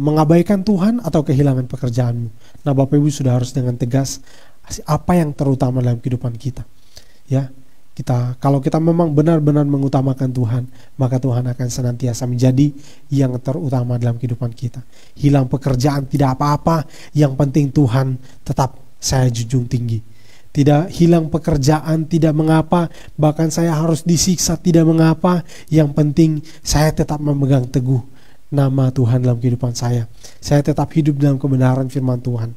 mengabaikan Tuhan atau kehilangan pekerjaanmu. Nah Bapak Ibu sudah harus dengan tegas apa yang terutama dalam kehidupan kita. Ya, Kalau kita memang benar-benar mengutamakan Tuhan, maka Tuhan akan senantiasa menjadi yang terutama dalam kehidupan kita. Hilang pekerjaan tidak apa-apa, yang penting Tuhan tetap saya junjung tinggi. Tidak hilang pekerjaan tidak mengapa, bahkan saya harus disiksa tidak mengapa, yang penting saya tetap memegang teguh nama Tuhan dalam kehidupan saya. Saya tetap hidup dalam kebenaran firman Tuhan.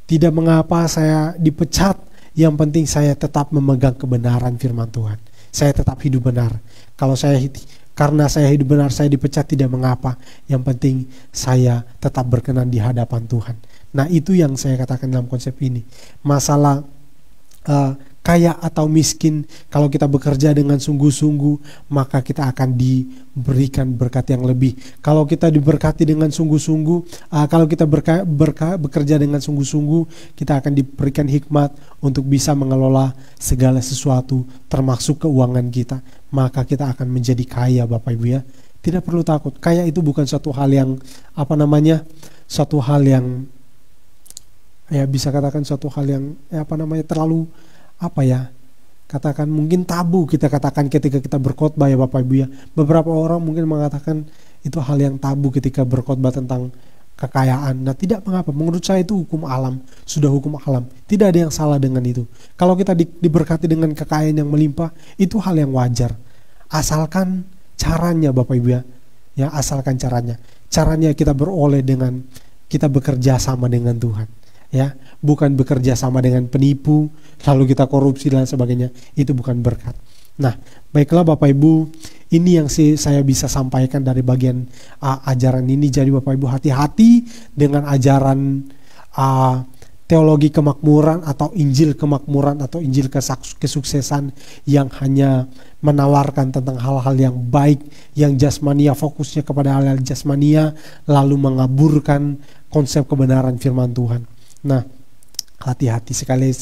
Tidak mengapa saya dipecat, yang penting saya tetap memegang kebenaran firman Tuhan. Saya tetap hidup benar. Karena saya hidup benar, saya dipecat tidak mengapa. Yang penting saya tetap berkenan di hadapan Tuhan. Nah, itu yang saya katakan dalam konsep ini. Masalah kaya atau miskin, kalau kita bekerja dengan sungguh-sungguh, maka kita akan diberikan berkat yang lebih. Kalau kita diberkati dengan sungguh-sungguh, kalau kita bekerja dengan sungguh-sungguh, kita akan diberikan hikmat untuk bisa mengelola segala sesuatu, termasuk keuangan kita. Maka kita akan menjadi kaya, Bapak Ibu ya. Tidak perlu takut. Kaya itu bukan suatu hal yang suatu hal yang bisa katakan suatu hal yang terlalu katakan mungkin tabu kita katakan ketika kita berkhotbah ya Bapak Ibu ya. Beberapa orang mungkin mengatakan itu hal yang tabu ketika berkhotbah tentang kekayaan. Nah, tidak mengapa, menurut saya itu hukum alam, sudah hukum alam. Tidak ada yang salah dengan itu. Kalau kita diberkati dengan kekayaan yang melimpah, itu hal yang wajar. Asalkan caranya Bapak Ibu ya. Ya, asalkan caranya. Caranya kita beroleh dengan kita bekerja sama dengan Tuhan. Ya, bukan bekerja sama dengan penipu, lalu kita korupsi dan sebagainya. Itu bukan berkat. Nah, baiklah Bapak Ibu, ini yang saya bisa sampaikan dari bagian ajaran ini. Jadi Bapak Ibu hati-hati dengan ajaran teologi kemakmuran atau Injil kemakmuran atau Injil kesuksesan yang hanya menawarkan tentang hal-hal yang baik, yang jasmania, fokusnya kepada hal-hal jasmania, lalu mengaburkan konsep kebenaran firman Tuhan. Nah, hati-hati, sekali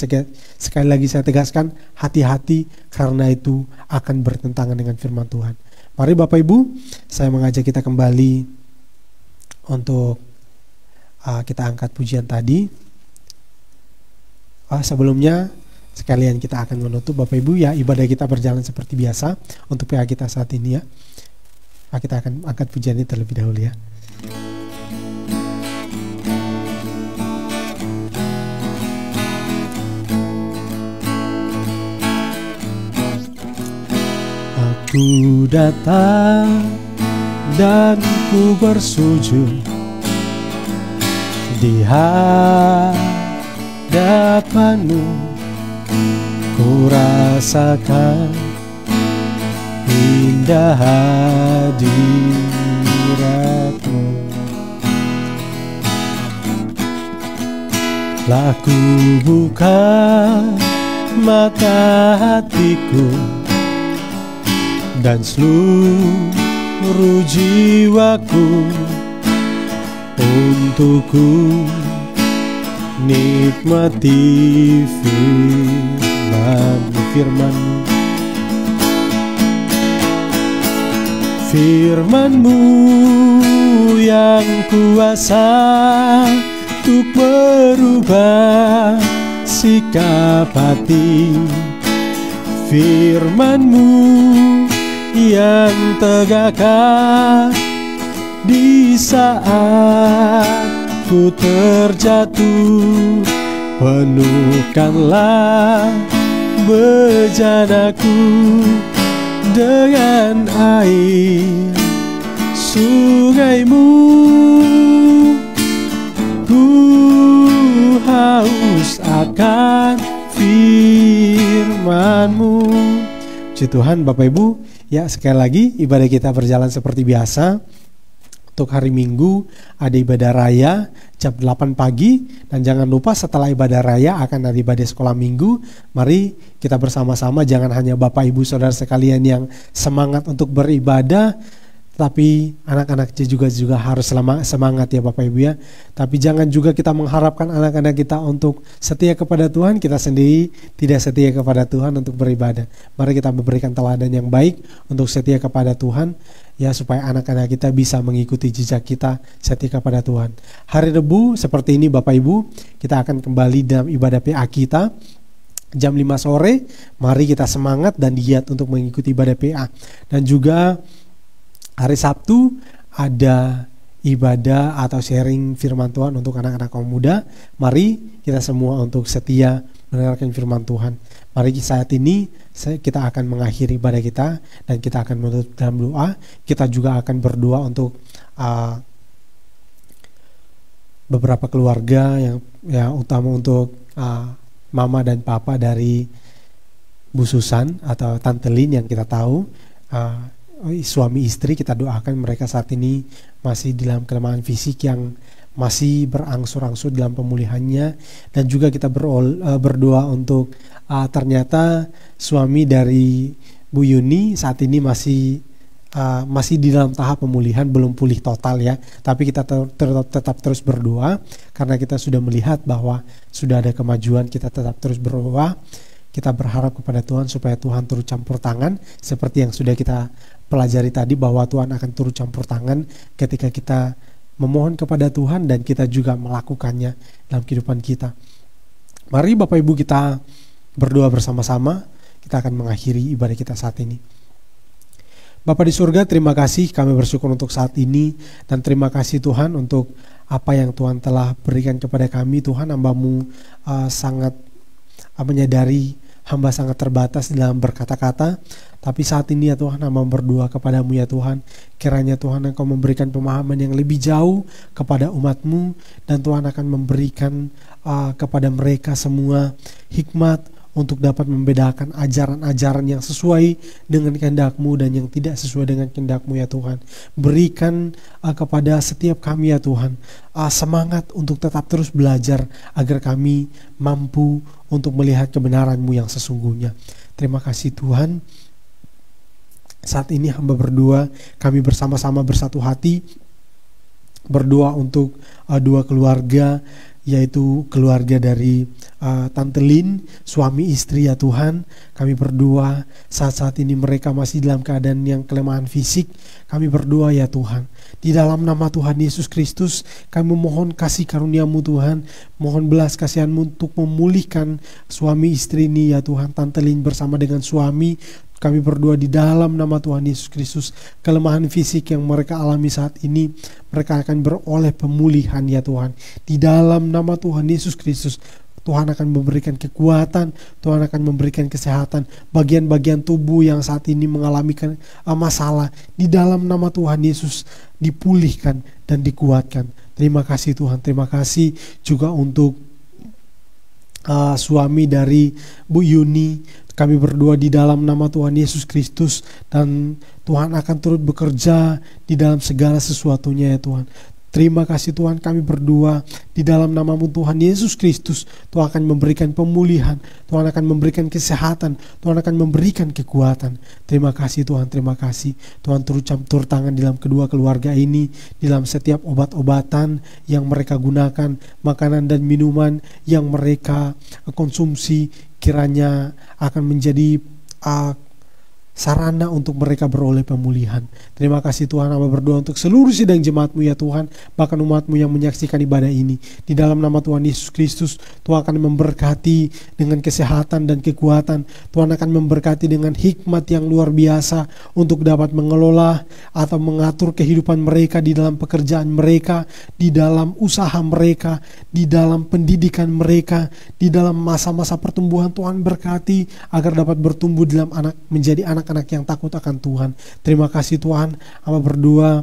lagi saya tegaskan, hati-hati, karena itu akan bertentangan dengan firman Tuhan. Mari Bapak Ibu, saya mengajak kita kembali untuk kita angkat pujian tadi. Sebelumnya sekalian kita akan menutup Bapak Ibu ya, ibadah kita berjalan seperti biasa untuk PA kita saat ini ya. Kita akan angkat pujiannya terlebih dahulu ya. Ku datang dan ku bersujud di hadapan-Mu, ku rasakan indah hadirat-Mu. Lah ku buka mata hatiku dan seluruh jiwaku untuk ku nikmati firman-Mu. Firman-Mu yang kuasa untuk merubah sikap hati. Firman-Mu yang tegakkan di saat ku terjatuh. Penuhkanlah bejanaku dengan air sungai-Mu. Ku haus akan firman-Mu. Puji Tuhan Bapak Ibu. Ya, sekali lagi ibadah kita berjalan seperti biasa. Untuk hari Minggu ada ibadah raya jam 8 pagi. Dan jangan lupa setelah ibadah raya akan ada ibadah sekolah minggu. Mari kita bersama-sama, jangan hanya Bapak Ibu Saudara sekalian yang semangat untuk beribadah, tapi anak-anak juga harus semangat ya Bapak Ibu ya. Tapi jangan juga kita mengharapkan anak-anak kita untuk setia kepada Tuhan, kita sendiri tidak setia kepada Tuhan untuk beribadah. Mari kita memberikan teladan yang baik untuk setia kepada Tuhan, ya, supaya anak-anak kita bisa mengikuti jejak kita setia kepada Tuhan. Hari Rebu seperti ini Bapak Ibu, kita akan kembali dalam ibadah PA kita. jam 5 sore, mari kita semangat dan giat untuk mengikuti ibadah PA. Dan juga hari Sabtu ada ibadah atau sharing firman Tuhan untuk anak-anak kaum muda. Mari kita semua untuk setia mendengarkan firman Tuhan. Mari saat ini kita akan mengakhiri ibadah kita dan kita akan menutup dalam doa. Kita juga akan berdoa untuk beberapa keluarga yang utama untuk mama dan papa dari Bu Susan atau Tante Lin yang kita tahu suami istri. Kita doakan mereka saat ini masih dalam kelemahan fisik yang masih berangsur-angsur dalam pemulihannya, dan juga kita berdoa untuk ternyata suami dari Bu Yuni saat ini masih di dalam tahap pemulihan, belum pulih total ya, tapi kita tetap terus berdoa karena kita sudah melihat bahwa sudah ada kemajuan. Kita tetap terus berdoa, kita berharap kepada Tuhan supaya Tuhan turut campur tangan seperti yang sudah kita pelajari tadi, bahwa Tuhan akan turut campur tangan ketika kita memohon kepada Tuhan dan kita juga melakukannya dalam kehidupan kita. Mari Bapak Ibu kita berdoa bersama-sama. Kita akan mengakhiri ibadah kita saat ini. Bapa di surga, terima kasih, kami bersyukur untuk saat ini, dan terima kasih Tuhan untuk apa yang Tuhan telah berikan kepada kami. Tuhan, hamba-Mu sangat menyadari hamba sangat terbatas dalam berkata-kata, tapi saat ini ya Tuhan, hamba berdoa kepadamu ya Tuhan, kiranya Tuhan Engkau memberikan pemahaman yang lebih jauh kepada umat-Mu, dan Tuhan akan memberikan kepada mereka semua hikmat untuk dapat membedakan ajaran-ajaran yang sesuai dengan kehendak-Mu dan yang tidak sesuai dengan kehendak-Mu ya Tuhan. Berikan kepada setiap kami ya Tuhan semangat untuk tetap terus belajar agar kami mampu untuk melihat kebenaran-Mu yang sesungguhnya. Terima kasih Tuhan. Saat ini hamba berdoa, kami bersama-sama bersatu hati berdoa untuk dua keluarga, yaitu keluarga dari Tante Lin, suami istri ya Tuhan. Kami berdoa saat ini mereka masih dalam keadaan yang kelemahan fisik. Kami berdoa ya Tuhan, di dalam nama Tuhan Yesus Kristus kami memohon kasih karunia-Mu Tuhan, mohon belas kasihan-Mu untuk memulihkan suami istri ini ya Tuhan, Tante Lin bersama dengan suami. Kami berdoa di dalam nama Tuhan Yesus Kristus, kelemahan fisik yang mereka alami saat ini, mereka akan beroleh pemulihan ya Tuhan. Di dalam nama Tuhan Yesus Kristus, Tuhan akan memberikan kekuatan, Tuhan akan memberikan kesehatan. Bagian-bagian tubuh yang saat ini mengalami masalah, di dalam nama Tuhan Yesus dipulihkan dan dikuatkan. Terima kasih Tuhan, terima kasih juga untuk suami dari Bu Yuni. Kami berdoa di dalam nama Tuhan Yesus Kristus, dan Tuhan akan turut bekerja di dalam segala sesuatunya ya Tuhan. Terima kasih Tuhan, kami berdoa di dalam nama-Mu Tuhan Yesus Kristus. Tuhan akan memberikan pemulihan, Tuhan akan memberikan kesehatan, Tuhan akan memberikan kekuatan. Terima kasih Tuhan, terima kasih. Tuhan turut campur tangan dalam kedua keluarga ini, dalam setiap obat-obatan yang mereka gunakan, makanan dan minuman yang mereka konsumsi, kiranya akan menjadi sarana untuk mereka beroleh pemulihan. Terima kasih Tuhan, hamba berdoa untuk seluruh sidang jemaat-Mu ya Tuhan, bahkan umat-Mu yang menyaksikan ibadah ini. Di dalam nama Tuhan Yesus Kristus, Tuhan akan memberkati dengan kesehatan dan kekuatan. Tuhan akan memberkati dengan hikmat yang luar biasa untuk dapat mengelola atau mengatur kehidupan mereka di dalam pekerjaan mereka, di dalam usaha mereka, di dalam pendidikan mereka, di dalam masa-masa pertumbuhan. Tuhan berkati agar dapat bertumbuh dalam menjadi anak yang takut akan Tuhan. Terima kasih Tuhan, hamba berdoa.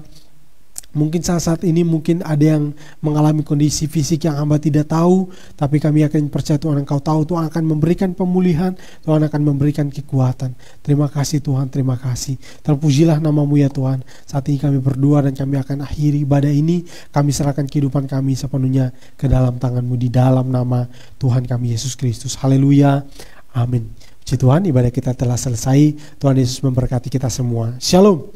Mungkin saat ini mungkin ada yang mengalami kondisi fisik yang hamba tidak tahu, tapi kami akan percaya Tuhan Engkau tahu. Tuhan akan memberikan pemulihan, Tuhan akan memberikan kekuatan. Terima kasih Tuhan, terima kasih. Terpujilah nama-Mu ya Tuhan. Saat ini kami berdoa dan kami akan akhiri ibadah ini. Kami serahkan kehidupan kami sepenuhnya ke dalam tangan-Mu di dalam nama Tuhan kami Yesus Kristus. Haleluya, amin. Puji Tuhan, ibadah kita telah selesai. Tuhan Yesus memberkati kita semua. Shalom.